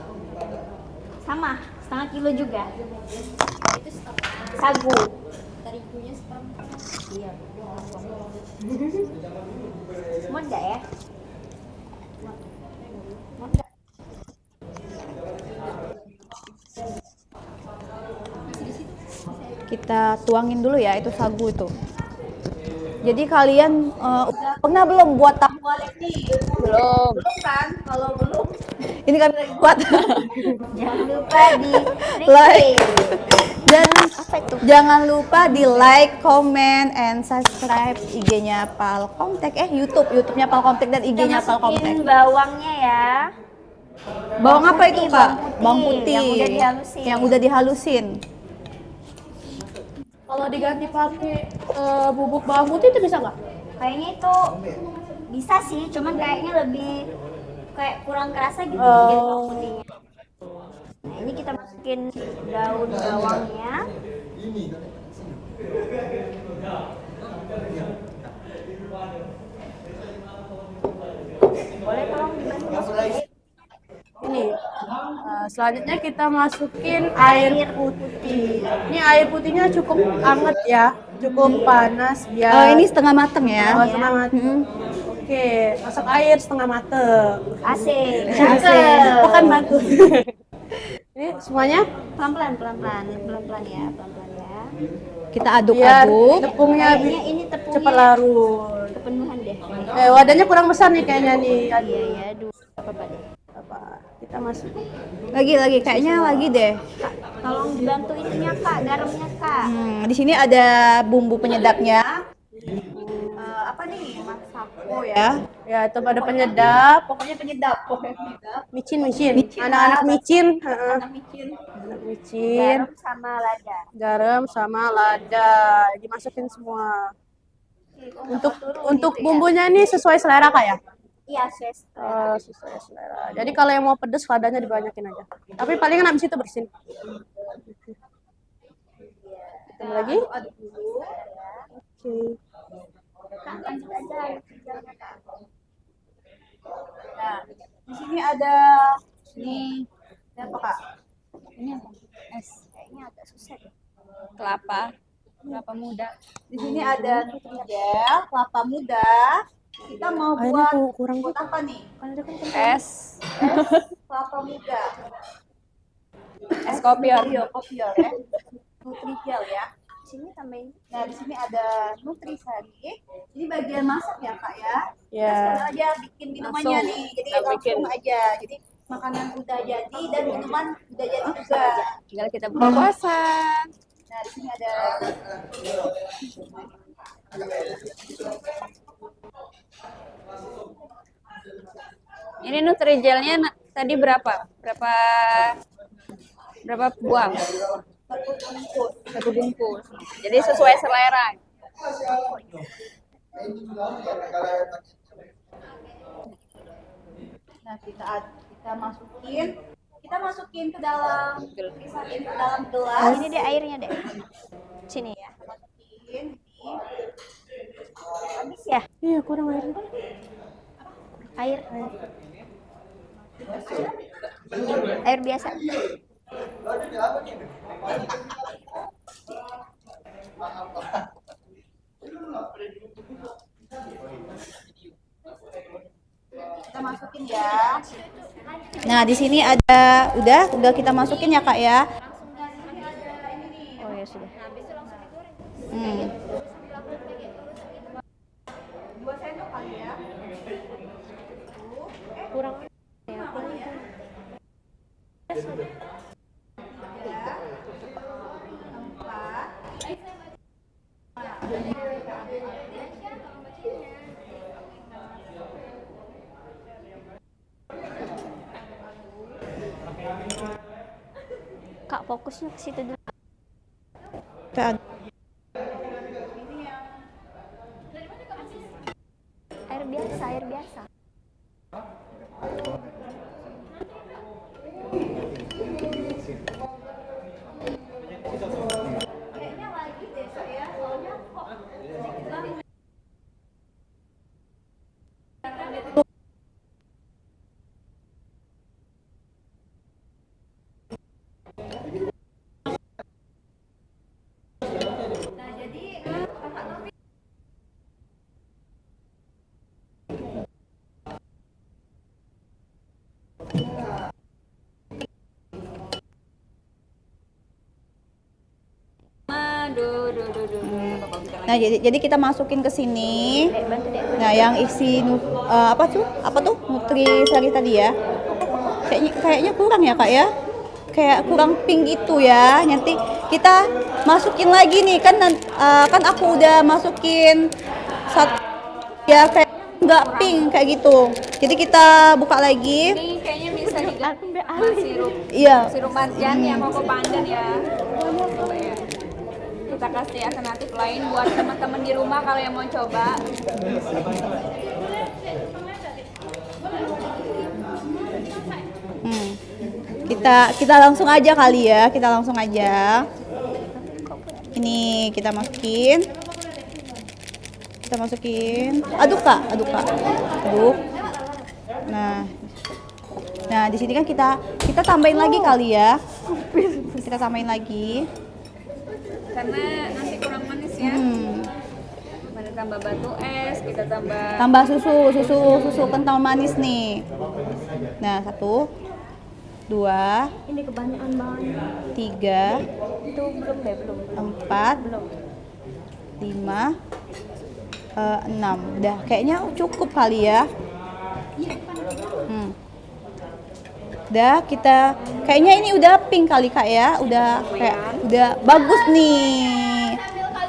sama, setengah kilo juga. Sagu. Terigunya seperempat. Iya. Semua enggak ya? Kita tuangin dulu ya itu sagu itu. Jadi kalian pernah belum buat tahu walik nih? Belum. Belum kan? Kalau belum, ini kami lagi buat. Jangan lupa di like dan jangan lupa di like, comment, and subscribe IG-nya Palkomtek, YouTube-nya Palkomtek dan IG-nya Palkomtek. Masukin bawangnya ya. Bawang apa itu Kak? Bawang putih. Yang udah dihalusin. Yang udah dihalusin. Kalau diganti pakai bubuk bawang putih itu bisa nggak? Kayaknya itu bisa sih, cuman kayaknya lebih kayak kurang kerasa gitu bawang putihnya. Nah, ini kita masukin daun bawangnya. Boleh tolong dibantu masukin. Ini selanjutnya kita masukin air putih. Ini air putihnya cukup hangat ya, cukup panas biar. Ini setengah mateng ya. Setengah mateng. Oke, masak air setengah mateng. Asik. Bukan batu. Ini semuanya pelan-pelan ya. Kita aduk-aduk. Tepungnya ini tepungnya cepat larut. Kepenuhan deh. Wadahnya kurang besar nih kayaknya nih. Iya, aduh. Apa-apa deh. Kita masuk. Lagi kayaknya lagi deh. Tolong dibantu ininya Kak, garamnya Kak. Di sini ada bumbu penyedapnya. Apa nih? Masako ya. Ya, itu ada penyedap. Pokoknya penyedap. Micin. Anak-anak micin. Anak micin. Micin. Garam sama lada. Dimasukin semua. Untuk bumbunya ini sesuai selera Kak ya? Iya, sesuai selera. Jadi kalau yang mau pedes ladanya dibanyakin aja. Tapi palingan habis itu bersin. Ditambah lagi. Aduk dulu. Oke. Lanjut aja. Nah, di sini ada apa Kak? Ini apa? Es. Kayaknya agak susah deh. Kelapa muda. Di sini ada Nutrijel, kelapa muda. Kita mau buat apa nih? Es. Kelapa muda. Es kopior. Kopior ya. Nutrijel ya. sini tambahin. Nah, di sini ada nutrisari. Ini bagian masak ya, Kak ya. Ya. Sekarang aja bikin minumannya Langsung nih. Jadi kita langsung bikin. aja. Jadi makanan udah jadi dan minuman udah jadi juga. Tinggal kita buka puasa. Nah, di sini ada Ini Nutrigelnya tadi berapa? Berapa buah? Satu bungkus. Jadi sesuai selera. Nah, kita masukin ke dalam gelas. Ini deh airnya deh. Sini ya. Masukin ini. Habis ya? Iya, kurang air. Air biasa. Kita masukin ya. Nah, di sini ada udah kita masukin ya, Kak ya. Oh ya sudah. Hmm. 2 sendok kali ya. Kurang. Kak fokusnya ke situ dulu. Air biasa. Nah, jadi kita masukin ke sini. Nah, yang isi apa tuh? Nutrisari tadi ya. Kayaknya kurang ya, Kak ya. Kayak kurang pink gitu ya. Nanti kita masukin lagi nih kan aku udah masukin satu ya kayak nggak pink kayak gitu. Jadi kita buka lagi. Ini kayaknya bisa juga sirup. Iya. Sirup marjan ya, koko pandan ya. Coba ya. Kita kasih alternatif lain buat teman-teman di rumah kalau yang mau coba. Kita langsung aja kali ya, Ini kita masukin. Aduk Kak. Aduk. Nah, di sini kan kita tambahin lagi kali ya. Kita tambahin lagi. Karena nanti kurang manis ya. Kita tambah batu es, kita tambah susu kental manis nih. Nah, 1 2 ini kebanyakan banget. 3 Itu belum. 4 5 6. Udah kayaknya cukup kali ya. Udah kayaknya ini udah pink kali Kak ya. Udah bagus nih.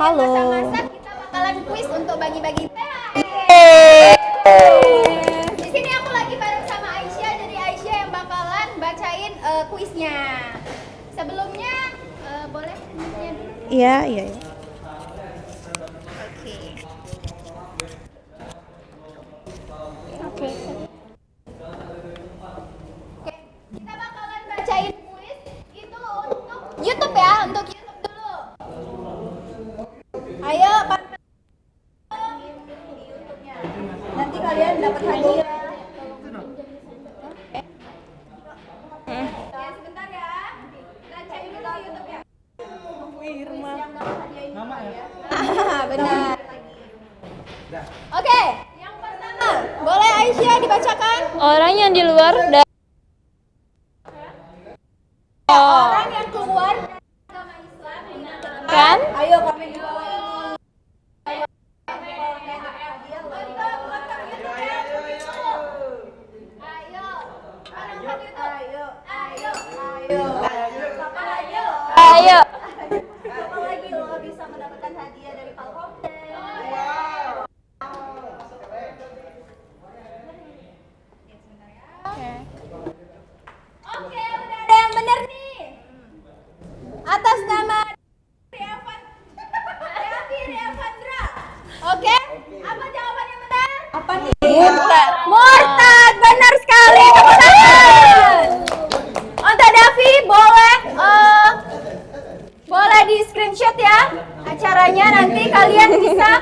Halo. Masak-masak kita bakalan kuis untuk bagi-bagi teh. Di sini aku lagi bareng sama Aisyah, jadi Aisyah yang bakalan bacain kuisnya. Sebelumnya boleh minumnya dulu? Iya. Oke. Kita bakalan bacain kuis itu untuk YouTube ya, untuk YouTube dulu. Ayo, Nanti kalian dapat hadiah. Ya, sebentar ya. Kita cek dulu di YouTube ya. Irma. Benar. Oke, yang pertama, boleh Aisyah dibacakan? Orang yang di luar Orang yang keluar dari agama Islam kan? Ayo kami di bawah ini. Ayo. Apa lagi lo bisa mendapatkan hadiah dari Palkomte? Oke, udah ada yang bener nih. Atas nama Devi Riavandra. Oke, apa jawaban yang benar? Apa nih? Murtad, benar sekali. Tepuk tangan. Untuk Devi boleh di screenshot ya acaranya, nanti kalian bisa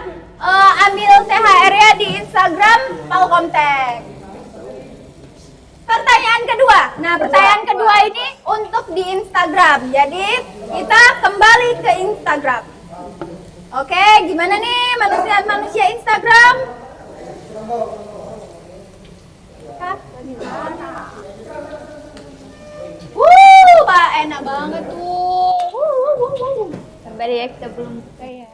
ambil THR-nya di Instagram Palkomtek. Pertanyaan kedua. Nah, pertanyaan kedua ini untuk di Instagram. Jadi, kita kembali ke Instagram. Oke, gimana nih manusia Instagram? Pak, enak banget tuh. Sabar ya, kita belum buka ya.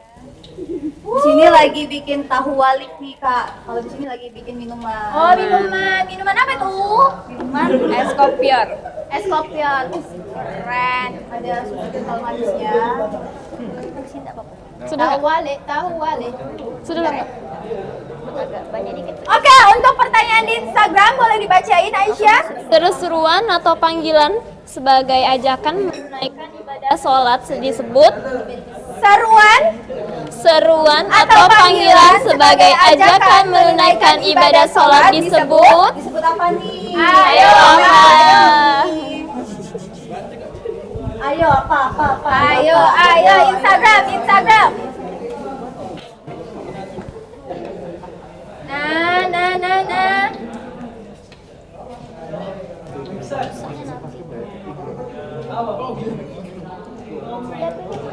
Di sini lagi bikin tahu walik nih kak. Kalau di sini lagi bikin minuman. Oh, minuman apa tuh? Minuman Es kopior. Es kopior. keren. Ada susu kental manisnya. Sudah Tahu wale. Sudah lengkap. Agak banyak dikit. Oke, untuk pertanyaan di Instagram boleh dibacain Aisyah. Seru-seruan atau panggilan sebagai ajakan menunaikan ibadah sholat disebut seruan atau panggilan sebagai ajakan menunaikan ibadah sholat disebut apa nih? ayo apa? Ayo Instagram. Nah.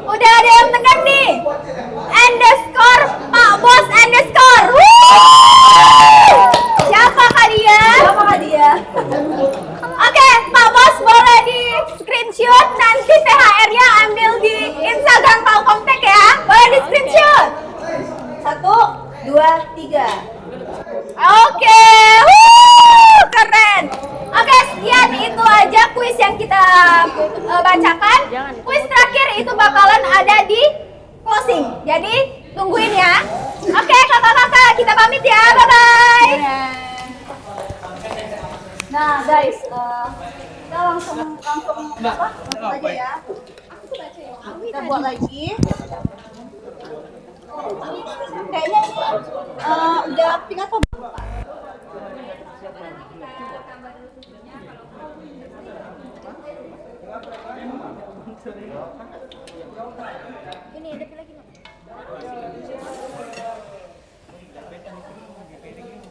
Udah ada yang benar nih. Underscore Pak Bos underscore. Siapa kah dia? Oke, Pak Bos boleh di screenshot, nanti THR-nya ambil di Instagram Palkomtek ya. Boleh di screenshot. 1, 2, 3. Oke, keren. Oke, sekian itu aja kuis yang kita bacakan. Kuis terakhir itu bakalan ada di closing. Jadi tungguin ya. Oke, kakak-kakak, kita pamit ya. Bye-bye. Nah guys, kita langsung aja ya. Kita buat lagi. Kayaknya ini udah pink atau Ini ada lagi nih.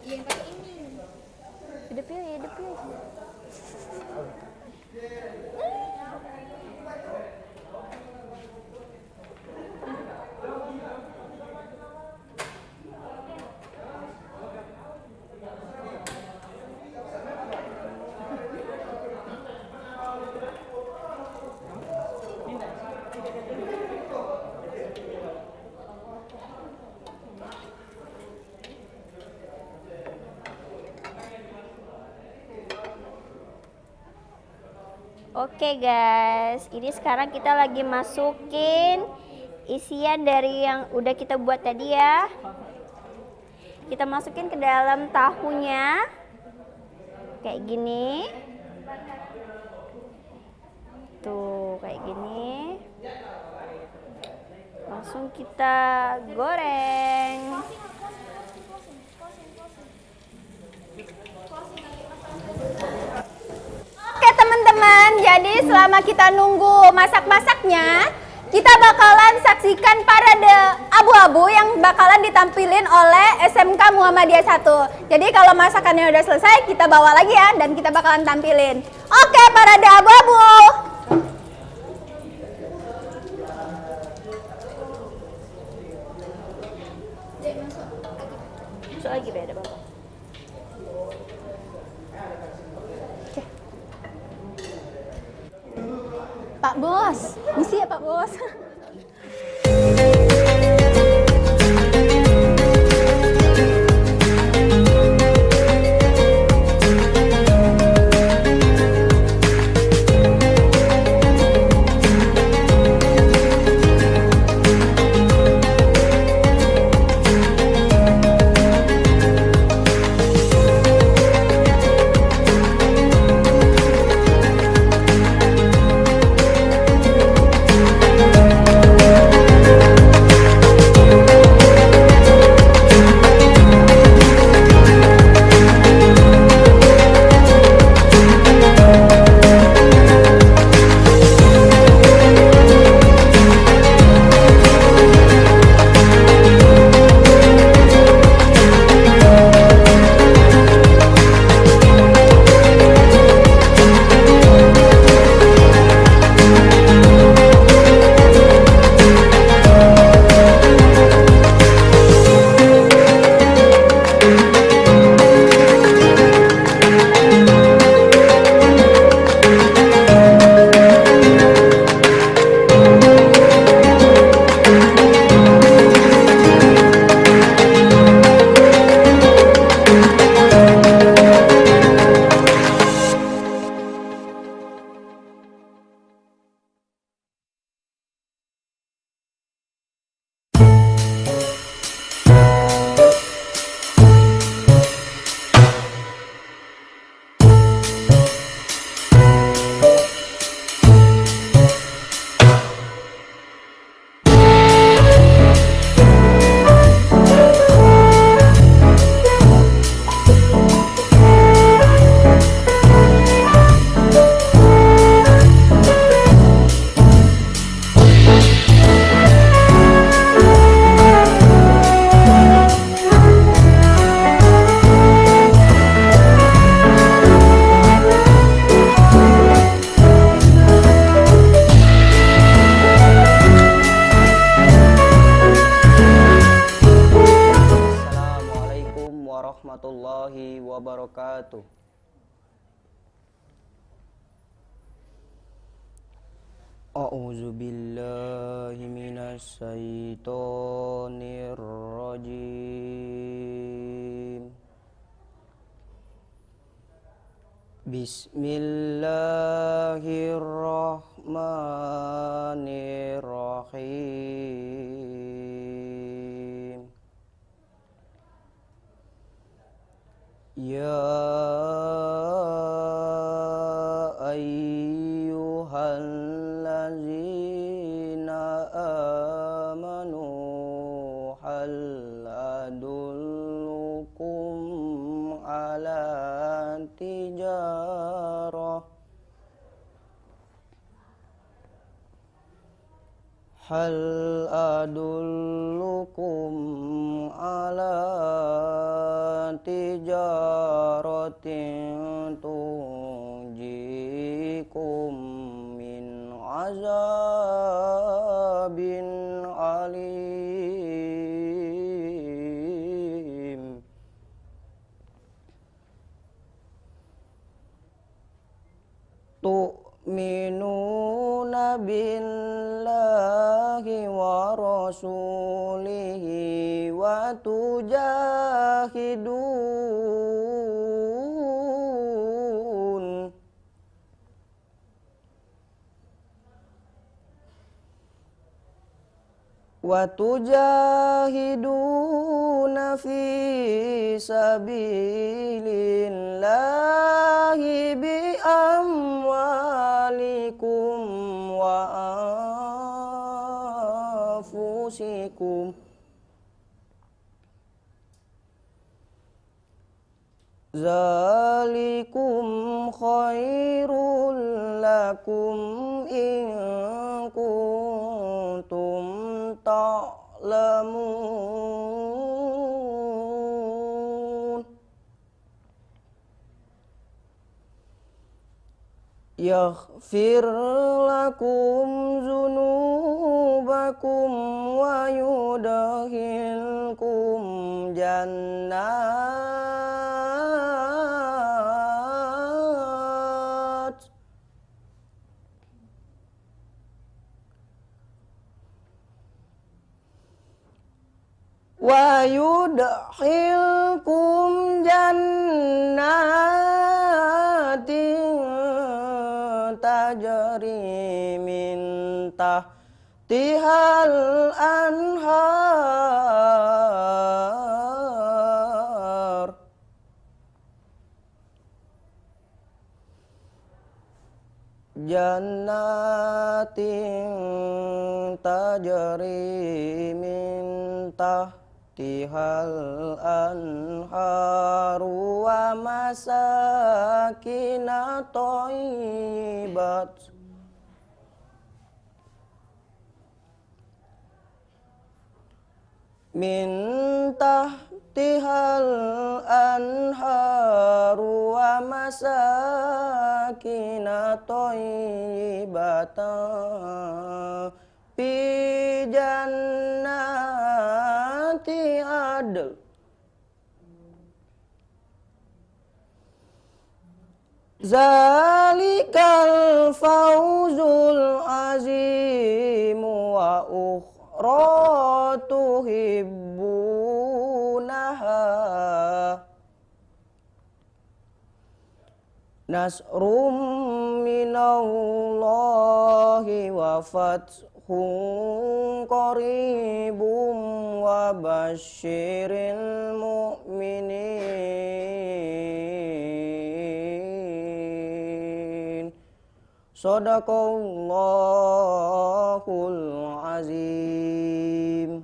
Yang pakai ini. Hidupnya. Oke guys, ini sekarang kita lagi masukin isian dari yang udah kita buat tadi ya. Kita masukin ke dalam tahunya. Kayak gini. Tuh, kayak gini. Langsung kita goreng. Oke teman-teman, jadi selama kita nunggu masak-masaknya, kita bakalan saksikan parade abu-abu yang bakalan ditampilin oleh SMK Muhammadiyah 1. Jadi kalau masakannya udah selesai, kita bawa lagi ya, dan kita bakalan tampilin. Oke, parade abu-abu. Masuk lagi beda Bapak. Pak Bos, misi ya Pak Bos. warahmatullahi wabarakatuh. A'udzu billahi minasy syaithanir rajim. Bismillahirrahmanirrahim. Ya ayyuhallazina amanu hal adullukum ala tijarah hal adullukum ala tijaratin tunjikum min azabin alim. Tu'minuna billahi wa rasulihi wa tujahiduna fi sabilillahi bi amwalikum wa anfusikum. Zalikum khairul lakum in kuntum ta'lamun. Yaghfir lakum zunubakum wa yudkhilkum jannat tajri min tahtihal anhar. Jannatin tajri min tahtihal anharu wa masakina thayyibat min tahtihal anharu wa masakina thayyibatan fi jannati adl. Zalikal fawzul azim wa ukhra tuhibbunaha nasrum minallahi wa fathun qaribum wa basyiril mu'minin. Shadaqallahul azim.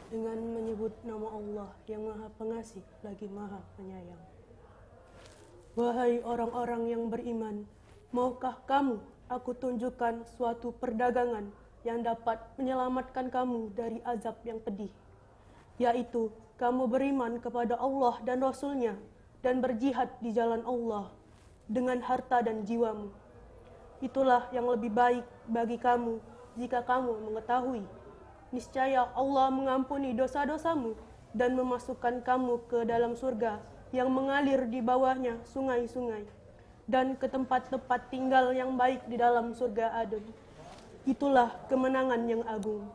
Dengan menyebut nama Allah yang Maha Pengasih lagi Maha Penyayang. Wahai orang-orang yang beriman, maukah kamu aku tunjukkan suatu perdagangan yang dapat menyelamatkan kamu dari azab yang pedih, yaitu kamu beriman kepada Allah dan Rasul-Nya dan berjihad di jalan Allah dengan harta dan jiwamu. Itulah yang lebih baik bagi kamu jika kamu mengetahui. Niscaya Allah mengampuni dosa-dosamu dan memasukkan kamu ke dalam surga yang mengalir di bawahnya sungai-sungai, dan ke tempat-tempat tinggal yang baik di dalam surga Adem. Itulah kemenangan yang agung.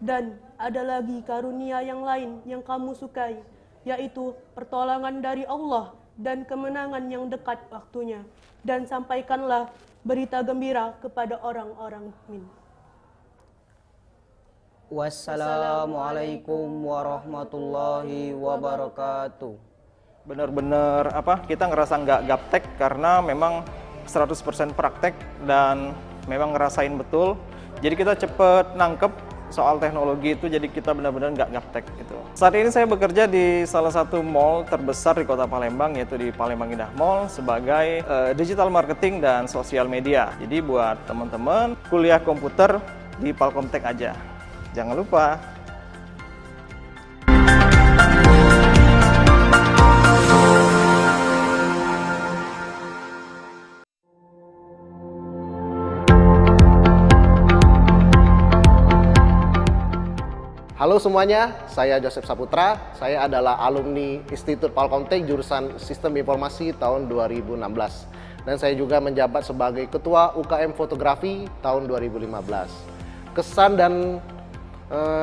Dan ada lagi karunia yang lain yang kamu sukai, yaitu pertolongan dari Allah dan kemenangan yang dekat waktunya. Dan sampaikanlah berita gembira kepada orang-orang mukmin. Wassalamualaikum warahmatullahi wabarakatuh. Benar-benar kita ngerasa nggak gaptek karena memang 100% praktek dan memang ngerasain betul. Jadi kita cepet nangkep soal teknologi itu, jadi kita benar-benar nggak gaptek gitu. Saat ini saya bekerja di salah satu mall terbesar di Kota Palembang, yaitu di Palembang Indah Mall sebagai digital marketing dan sosial media. Jadi buat teman-teman kuliah komputer di Palkomtek aja. Jangan lupa. Halo semuanya, saya Joseph Saputra. Saya adalah alumni Institut Palkomtek jurusan Sistem Informasi tahun 2016. Dan saya juga menjabat sebagai Ketua UKM Fotografi tahun 2015. Kesan dan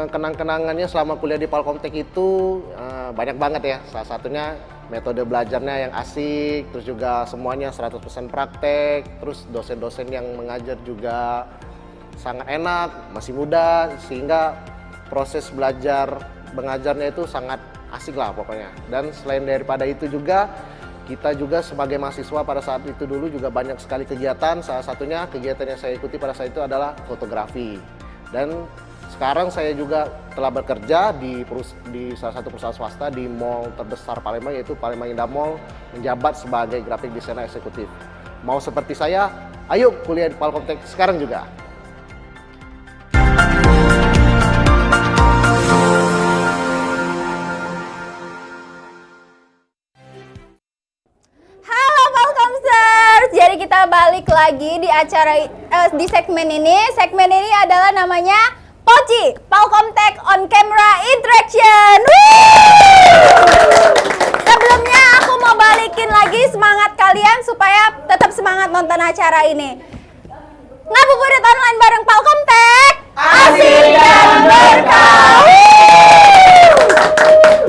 kenang-kenangannya selama kuliah di Palkomtek itu banyak banget ya. Salah satunya metode belajarnya yang asik, terus juga semuanya 100% praktek, terus dosen-dosen yang mengajar juga sangat enak, masih muda, sehingga proses belajar mengajarnya itu sangat asik lah pokoknya. Dan selain daripada itu juga, kita juga sebagai mahasiswa pada saat itu dulu juga banyak sekali kegiatan. Salah satunya kegiatan yang saya ikuti pada saat itu adalah fotografi. Dan sekarang saya juga telah bekerja di salah satu perusahaan swasta di mall terbesar Palembang, yaitu Palembang Indah Mall, menjabat sebagai graphic designer eksekutif. Mau seperti saya? Ayo kuliah di Palkomtek sekarang juga. Jadi kita balik lagi di acara di segmen ini. Segmen ini adalah namanya Poci, Palkomtek On Camera Interaction. Sebelumnya aku mau balikin lagi semangat kalian supaya tetap semangat nonton acara ini. Ngabuburit online bareng Palkomtek, asik dan berkah.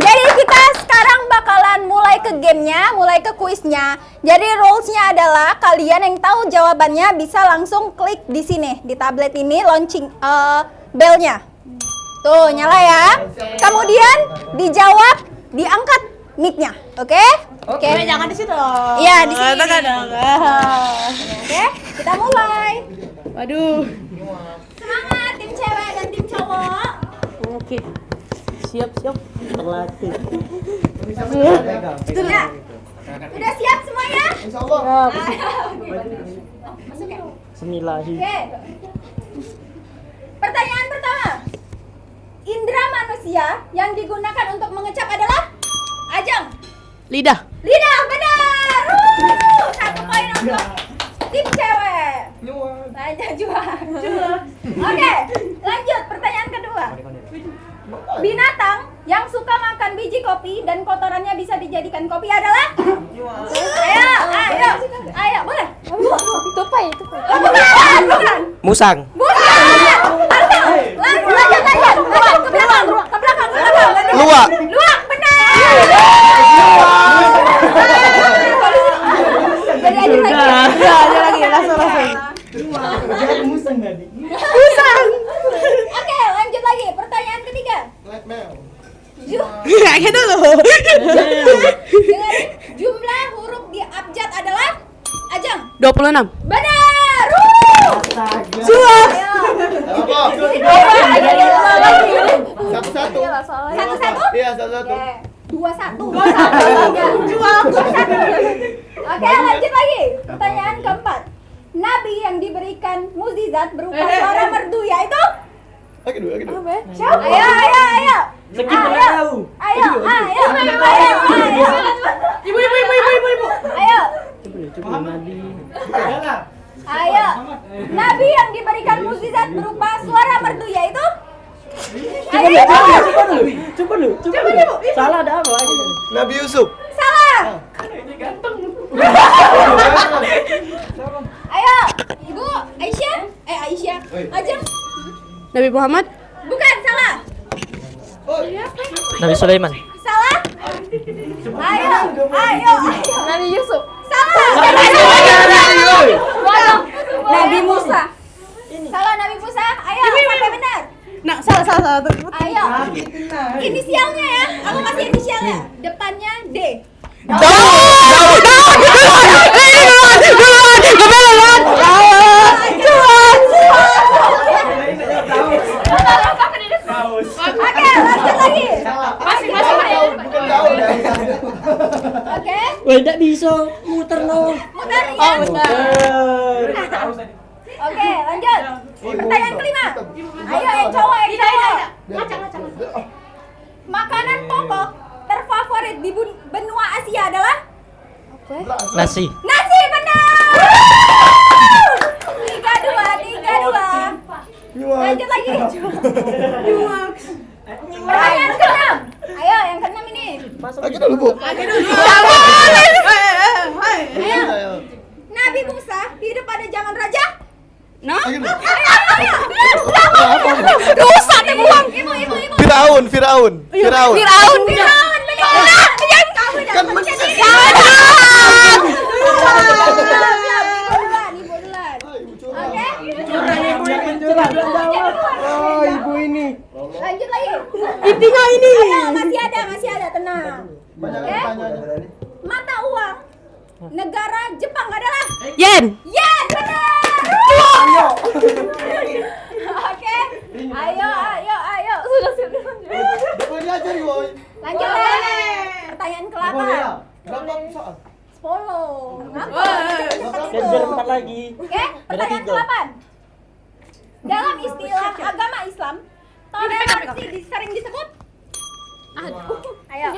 Jadi kita sekarang bakalan mulai ke gamenya, mulai ke kuisnya. Jadi rules-nya adalah kalian yang tahu jawabannya bisa langsung klik di sini, di tablet ini, launching bell-nya. Tuh, nyala ya. Kemudian dijawab, diangkat mic-nya. Oke? Oke. Jangan di situ. Iya, di sini. Oke, kita mulai. Waduh. Semangat tim cewek dan tim cowok. Oke. Siap. Terlatih. Sudah. Udah siap semuanya? Insyaallah. Masuk ya? Bismillahirrahmanirrahim. Oke. Pertanyaan pertama. Indra manusia yang digunakan untuk mengecap adalah Ajeng. Lidah. Lidah, benar. 1 poin untuk tim cewek. Tanya juara. Oke, lanjut pertanyaan kedua. Binatang yang suka makan biji kopi dan kotorannya bisa dijadikan kopi adalah? Ayo, boleh. Tupai. Oh, bukan. Musang. Lanjut. Ke belakang. Luwak. Luwak, benar. Jadi aja lagi. Langsung. Musang tadi. Oke, lanjut lagi. Pertanyaan ketiga. Kayak dulu. Dengerin, jumlah huruf di abjad adalah Ajeng. 26. Benar. Suap. Satu-satu. Satu-satu? Iya, satu-satu. 2-1. Oke, lanjut lagi. Pertanyaan keempat. Nabi yang diberikan mukjizat berupa suara merdu yaitu? Lagi dulu. Siapa? Ayo. Ayo. Ibu. Ayo. Ayo. Nabi yang diberikan mukjizat berupa suara Coba dulu. Salah ada apa lagi? Nabi Yusuf. Salah. Ayo, Ibu Aisyah. Ajeng. Nabi Muhammad. Bukan, salah. Nabi Sulaiman. Salah. Ayo. Nabi Yusuf. Salah. Nabi Musa. Salah, Nabi Musa. Ayo, sampai benar. Nah, salah. Ayo. Inisialnya ya. Aku kasih inisialnya. Depannya D. Oke, lanjut lagi. Oke. Wah, tidak bisa muter no. Muter ya. Oke, lanjut. Pertanyaan kelima. Ayo yang cowok. Makanan pokok terfavorit di benua Asia adalah? Nasi. Nasi, benar. 3-2. Lanjut lagi. Pertanyaan ke-6. Ayo, yang ke-6 ini. Lagi dulu, Bu. Ayo. Nabi Musa hidup pada zaman raja? No. Ayo. Rusak deh buang. Ibu. Firaun. Firaun. Kan Ibu ini. Lanjut lagi. Intinya ini. Ayo, masih ada, tenang. Oke. Mata uang negara Jepang adalah Yen. yen, benar. Oke. Ayo. Sudah. Lanjut lagi. Pertanyaan ke-8. Berapa soal? 10. Ngapa? Kejar 4 lagi. Oke, pertanyaan ke-8. Dalam istilah agama Islam, toleransi sering disebut? Ayo.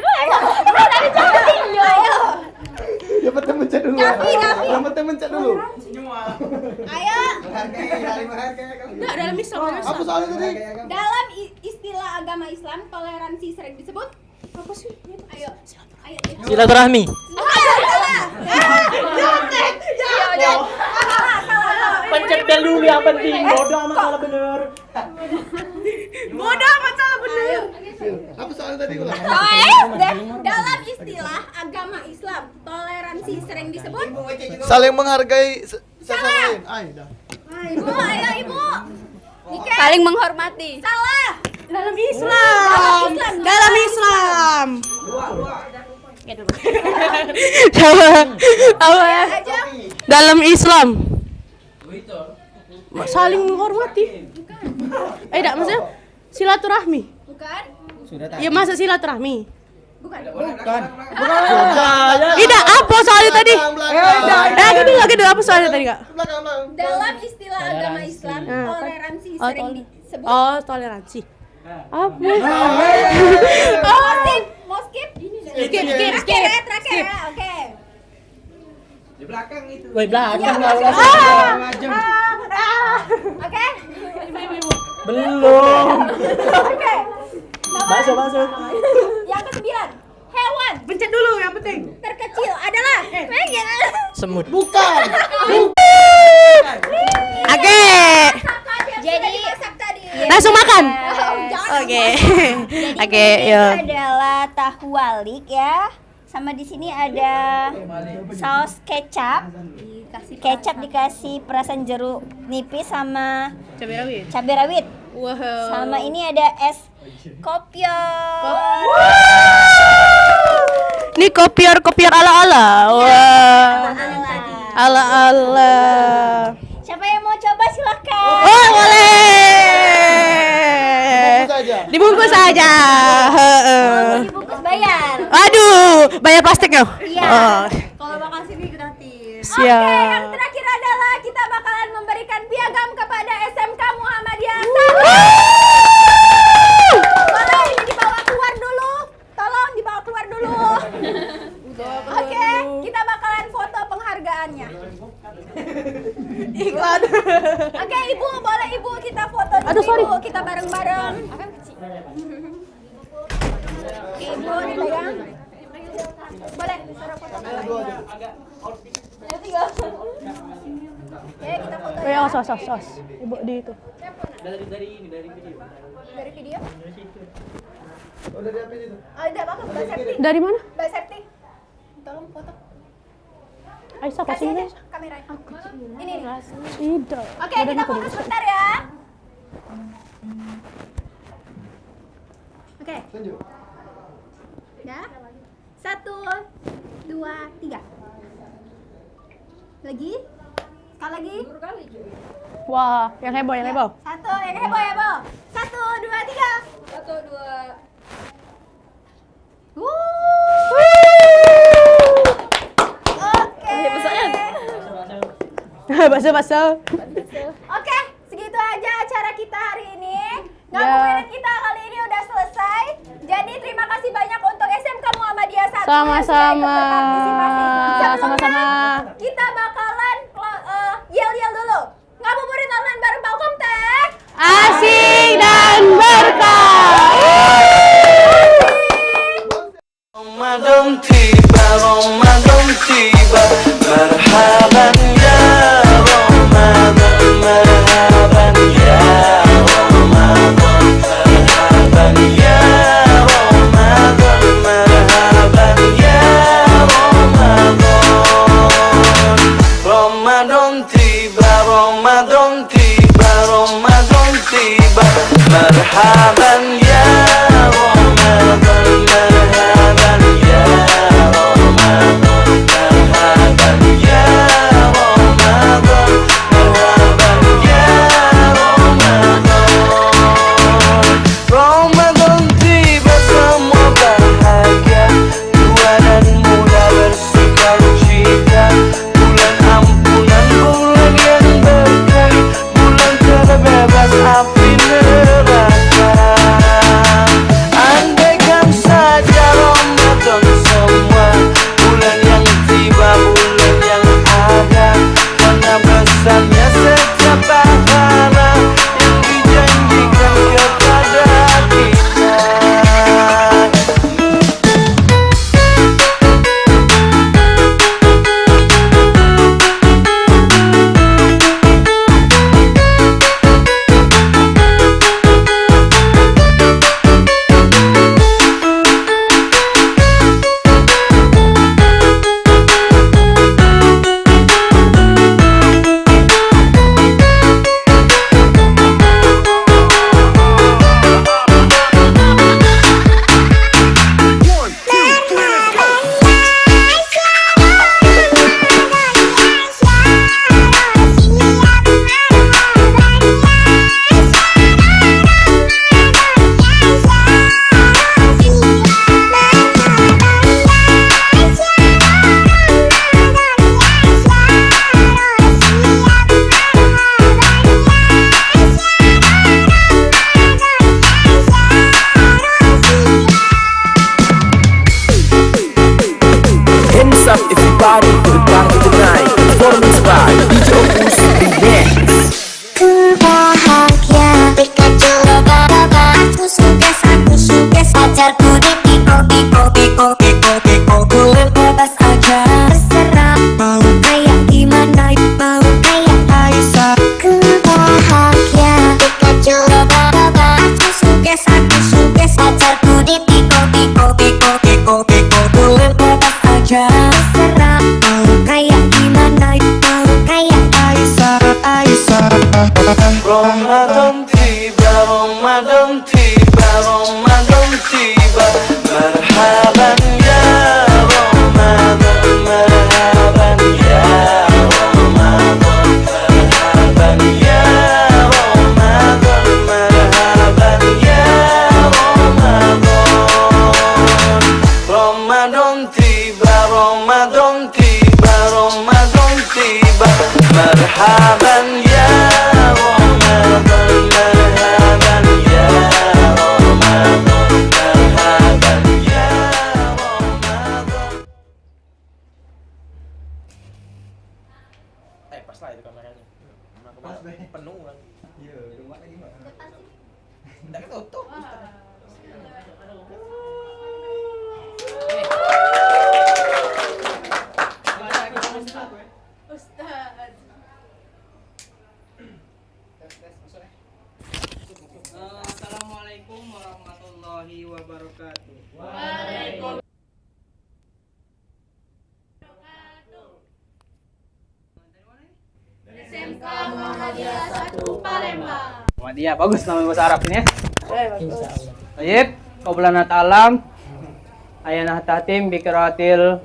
Yang penting mencet dulu. Yang penting mencet dulu. Ayo. Dalam Islam. Apa soalnya tadi? Dalam istilah agama Islam, toleransi sering disebut? Apa sih? Ayo. Silaturahmi. Salah. Pencet bel dulu yang penting. Bodoh amat salah bener. Apa soalnya tadi ulang? Dalam istilah agama Islam, toleransi sering disebut? Saling menghargai sesama lain. Dah. Ibu. Nika. Saling menghormati. Salah. Dalam Islam. Dalam Islam. Saling menghormati. Enggak, maksudnya silaturahmi. Bukan. Ya masa silaturahmi? Bukan. Tidak, apa soalnya tadi? Kedua, apa soalnya tadi, Kak? Dalam istilah agama Islam, toleransi sering disebut? Oh, toleransi. Apa? Mau skip? Skip. Terakhir ya, oke. Di belakang itu. Woi, belakang. Oke. Belum. Oke. Masuk. Yang ke-9. Hewan. Pencet dulu yang penting. Terkecil adalah Semut. Bukan. Oke. Jadi masak tadi. Langsung makan. Oke. Oke, Ini yuk. adalah tahu walik ya. Sama di sini ada saus kecap. Kecap dikasih perasan jeruk nipis sama cabai rawit. Wow. Sama ini ada es kopior. Ini kopior ala-ala. Wah. Ala-ala. Siapa yang mau coba silahkan. Oh, boleh. Dibungkus saja. Dibungkus bayar. Aduh, bayar plastiknya. Iya. Oh. Kalau makan sini gratis. Siap. Oke, yang terakhir adalah kita bakalan memberikan piagam kepada SMK Muhammadiyah. Boleh ini dibawa keluar dulu. Tolong dibawa keluar dulu. Oke, kita bakalan foto penghargaannya. Iklan. Oke, Ibu, boleh Ibu kita foto dulu. Aduh, sorry. Ibu, kita bareng-bareng. Ibu dipegang. Boleh, suruh foto. Tiga. Ya, kita foto. Oh ya, sos. Ibu di itu. Dari video. Dari video? Oh, dari apa itu? Oh, tidak apa-apa, Mbak Septi. Dari mana? Mbak Septi. Tolong foto. Aisyah, Kasih kasih aja aja. kameranya. Ini nih. Tidak. Oke, kita foto sebentar ya. Oke. Tunjuk. Ya. 1, 2, 3. Lagi. Sekali lagi. Wah, yang heboh, yang heboh. 1, yang heboh ya, Bo. 1, 2, 3. 1, 2. Oke. Basa-basa. Oke, segitu aja acara kita hari ini. Ya. Ngabuburit kita kali ini udah selesai. Jadi terima kasih banyak untuk SMK Muhammadiyah 1 Sama-sama. Sebelumnya kita bakalan yel-yel dulu. Ngabuburit online bareng Balkom Tech. Asik dan berkah. Ramadan tiba, Ramadan tiba, marhaban ya Ramadan, marhaban ya Ramadan, marhaban ya Ramadan, marhaban ya Ramadan. Ramadan tiba, Ramadan tiba, Ramadan tiba, marhaban ya Ramadan, marhaban ya Ramadan, marhaban ya Ramadan, marhaban ya Ramadan. Ramadan tiba, semua bahagia, tua dan muda bersukacita. Bulan ampunan, bulan yang berkah, bulan terbebas api neraka. Andaikan saja Ramadan semua, bulan yang tiba, bulan yang ada, karena besarnya setiap pahala yang dijanjikan kepada kita. Hands up everybody to the party tonight. Performance by DJ Opus Remix. Ku bahagia Pikachu loba-loba. Aku sukses pacarku di piko. Boleh bebas aja, terserah. Mau kayak gimana, mau kayak Aisyah. Ku bahagia Pikachu loba-loba. Aku sukses pacarku di piko. Boleh bebas aja, terserah. Mau kayak gimana, mau kayak Aisyah. Ramadan tiba, Ramadan tiba, Ramadan tiba, marhaban ya Ramadan, marhaban ya Ramadan, marhaban ya Ramadan, marhaban ya Ramadan. Ramadan tiba, Ramadan tiba, Ramadan tiba, marhaban ya Ramadan, marhaban ya Ramadan, marhaban ya Ramadan. Pas lah itu kameranya. Penuh kan. Iya, udah lagi, Mbak. Enggak ketutup. warahmatullahi wabarakatuh. SMK Muhammadiyah 1 Palembang. Muhammadiyah, bagus nama bahasa Arab ini ya. Baik, qablana ta'alam ayana tatim bikiratil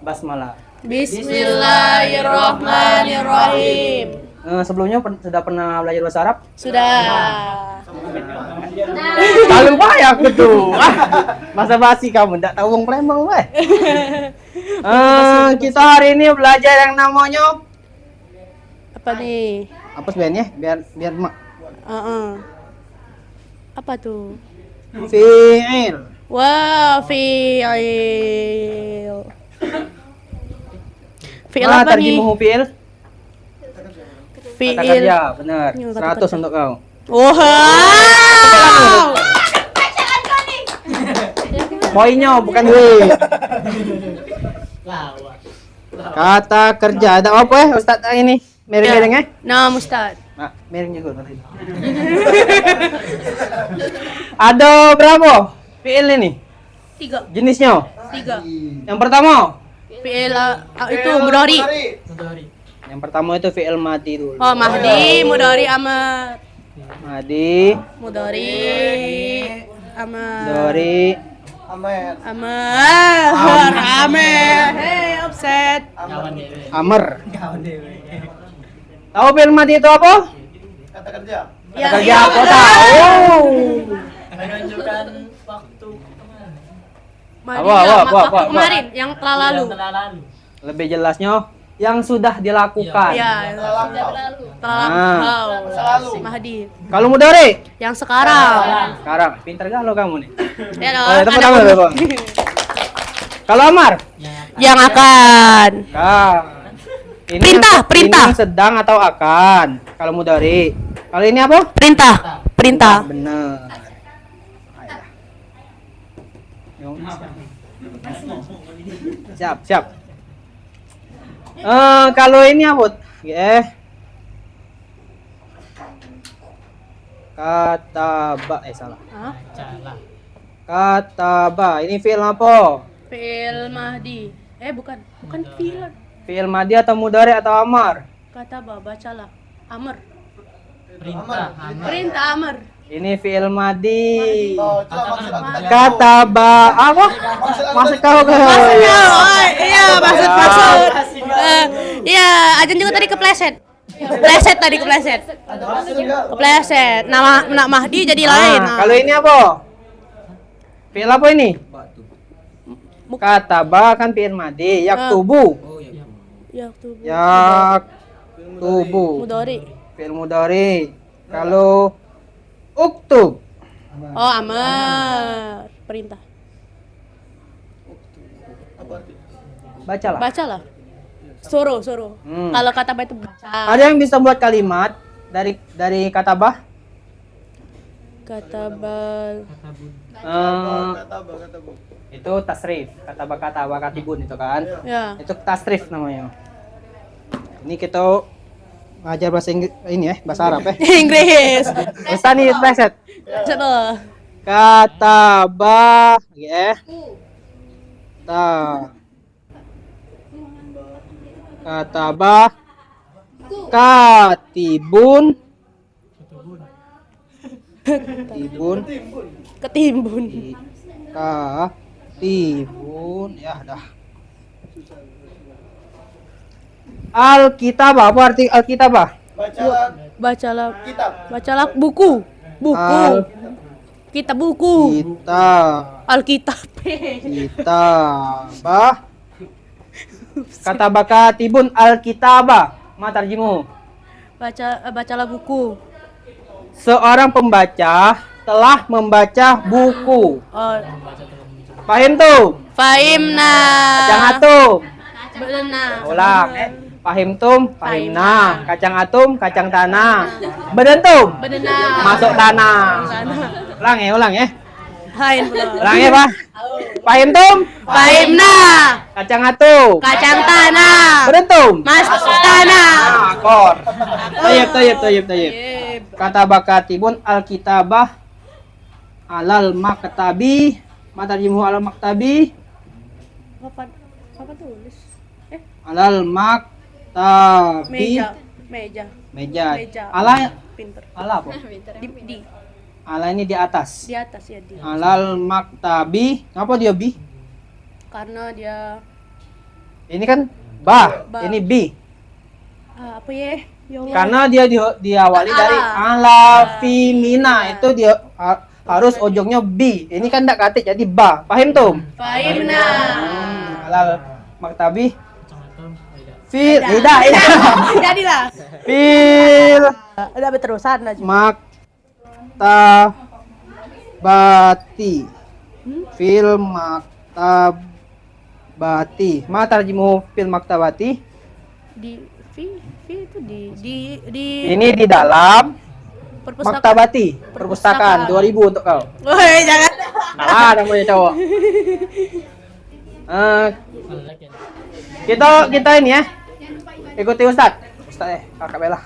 basmalah. Bismillahirrahmanirrahim. Sebelumnya sudah pernah belajar bahasa Arab? Sudah. Kalau payah aku tuh. Masa basi kamu enggak tahu wong Palembang, weh. Kita hari ini belajar yang namanya Apa nih? apa sebenarnya? Biar mak. Apa tuh? Fi'il. Wah, fi'il. Fi'il Nah, apa nih? tarjimuhu fi'il. Fi'il. Kata kerja, benar. Ini kata 100 untuk kau. Wow. Poinnya bukan duit. Kata kerja. Ada apa ya Ustaz ini? Miring-miring ya? Nah, Ustaz. Nah, miring juga. Ada berapa fi'il ini? 3. Jenisnya? 3. Yang pertama? Fi'il itu mudhari. Yang pertama itu fi'il madi dulu. Oh, mahdi, mudhari, amar. Madi, Mudhari, amar. dori, Amer. Amar. Amar. Hey, offset. amer. Tahu fi'il madi itu apa? Kata kerja. Ya, Kata kerja iya, apa benar. tahu? Menunjukkan waktu Mahdi, Apa? waktu kemarin, yang telah lalu. Lebih jelasnya yang sudah dilakukan. Ya, telah lalu. Mahdi. Kalau mudhari? Yang sekarang. Sekarang, pintar galau kamu nih. Ya dong. Oh, tepuk ada tangan, pun- Bapak. Kalau amar? Yang akan. Ini Perintah, perintah. Ini sedang atau akan. Kalau mudhari. Kalau ini apa? Perintah. Perintah. Benar. Siap. Kalau ini apa? Kataba, salah. Hah? Kataba, ini fi'il apa? Fi'il mahdi. Bukan fi'il. Fi'il madi atau mudhari atau amar? Kata bacalah. Amr. Perintah Amr. Ini fi'il madi. Kata Kataba apa? Maksud kau ke? Iya, maksud. Iya, Ajan juga tadi kepleset. Kepleset. Nama Mahdi jadi lain. Kalau ini apa? Fi'il apa ini? Kataba kan fi'il madi. Yaktubu. Yaktubu. Mudhari. Fi'il mudhari. Kalau uktub. Oh, amar. Perintah. Bacalah. Suruh. Kalau kata itu baca. Ada yang bisa buat kalimat dari kataba? Katabal. Itu tasrif. Kataba katibun itu kan? Ya. Itu tasrif namanya. Ini kita ngajar bahasa Inggris ini ya, bahasa Arab ya. Inggris. Ustaz nih preset. Coba. Kataba Kataba katibun Ketimbun. Katibun ya dah. Alkitabah, apa arti alkitabah? Bacalah buku. Kita buku. Alkitab. Kitabah. Kataba katibun alkitabah. Ma tarjimu. Bacalah buku. Seorang pembaca telah membaca buku. Oh. Fahim tuh? Fahimna. Kacang atum. Benar. Ulang. Fahim tum, fahimna. Kacang atum, kacang tanah. Bedentum. Benar. Masuk tanah. Ulang ya. Hain Ulang ya, Pak. Fahim tum? Fahimna. Kacang atum. Kacang tanah. Bedentum. Masuk tanah. Kor. Tayyib. Kata bakatibun alkitabah alal maktabi. Ma tarjimuhu alal maktabi. Apa tulis? Alal maktabi. Meja. Ala Pinter. ala apa? Di Ala ini di atas. Di atas ya di. Alal maktabi. Ngapa dia bi? Karena dia Ini kan ba, ini bi. apa ya? Ya Allah. Karena dia diawali dari ala fi mina, itu dia harus ujungnya bi. Ini kan enggak katik jadi ba. Paham tuh? Fahim nah. Alal maktabi. Fil, tidak. Jadilah. Fil Udah berterusan aja. maktabati. Fil maktabati. Ma tarjimu fil maktabati. Di itu di Ini di dalam perpustakaan. maktabati, perpustakaan 2000 untuk kau. Woi, jangan. Nah, namanya cowok. Kita ini ya. Ikuti Ustaz. Kakak Bella.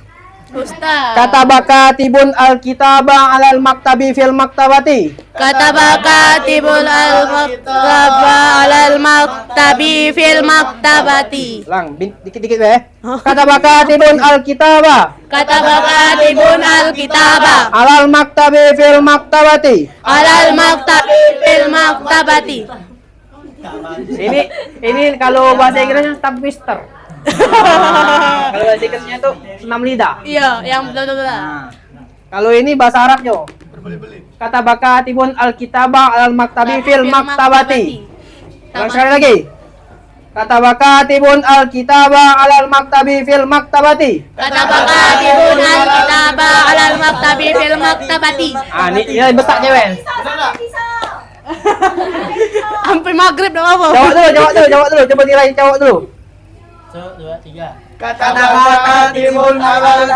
Ustaz. Kata bakatibun alkitaba alal maktabi fil maktabati. Kata bakatibul al-maktaba alal maktabi fil maktabati. Lang, dikit-dikit ya. Kata bakatibun alkitaba. Kata bakatibun alkitaba Alal maktabi fil maktabati. alal maktabi fil maktabati. Ini kalau bahasa Inggrisnya tongue twister. Kalau bahasa Inggrisnya itu 6 lidah. Iya, yang betul-betul. Kalau ini bahasa Arabnya. Kata bakatibun alkitaba alal maktabi fil maktabati. Ulang sekali lagi. Kata bakatibun alkitaba alal maktabi fil maktabati. Kata bakatibun alkitaba alal maktabi fil maktabati. Ah, ini besar cewek. Sampai maghrib dah apa? Jawab dulu. Coba nilai jawab dulu. 1, 2, 3. Kata bakatibun alal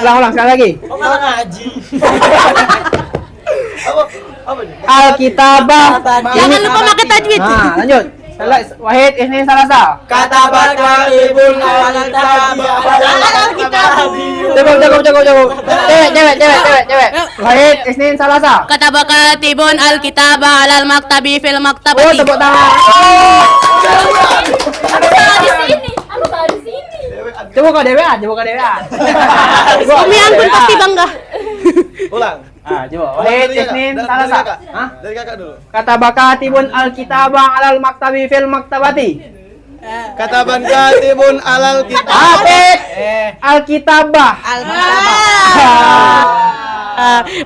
Ulang sekali lagi. Alkitabah. Jangan lupa pakai tajwid. Nah, lanjut. Wahid, Isnin, Salasa. Kata bakatibun alal Cukup. Cewek. Wahid, Isnin, Salasa. Kata bakatibun alkitaba alal maktabi fil maktabati. Oh, tepuk tangan. Aku tahu di sini. Coba kau DWA. Umi Anggun pasti bangga. Ulang. Coba. Wahid, Isnin, Salasa. Dari kakak dulu. Kata bakatibun alkitabah alal maktabi fil maktabati. Kata bakatibun alal Alkitabah.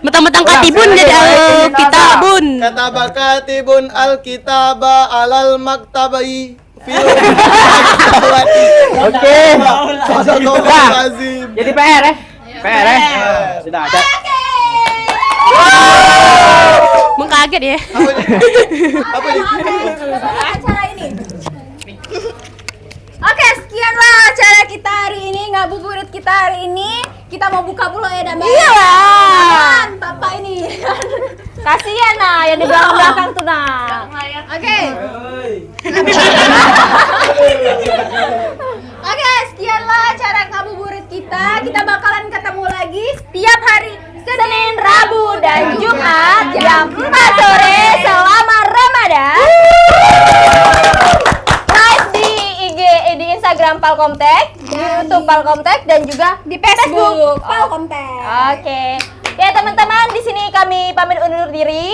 Mentang-mentang katibun jadi alkitabun. Kata bakatibun alkitaba alal maktabai fil Oke. Jadi PR ya? PR ya? Sudah ada. Mengkaget ya. Apa ini? Acara ini. Oke, sekianlah acara kita hari ini, ngabuburit kita hari ini. Kita mau buka pulau ya, Damai? Iya lah. Bapak ini. Kasihan nah yang di belakang tuh nah. Oke. Oke, sekianlah acara ngabuburit kita. Kita bakalan ketemu lagi setiap hari Senin, Rabu, dan Jumat jam 4 sore selama Ramadan. Live di IG, di Instagram Palkomtek, di YouTube Palkomtek, dan juga di Facebook Palkomtek. Oke. Ya teman-teman, di sini kami pamit undur diri.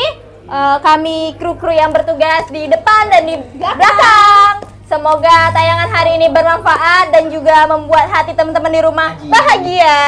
Kami kru-kru yang bertugas di depan dan di belakang. Semoga tayangan hari ini bermanfaat dan juga membuat hati teman-teman di rumah bahagia.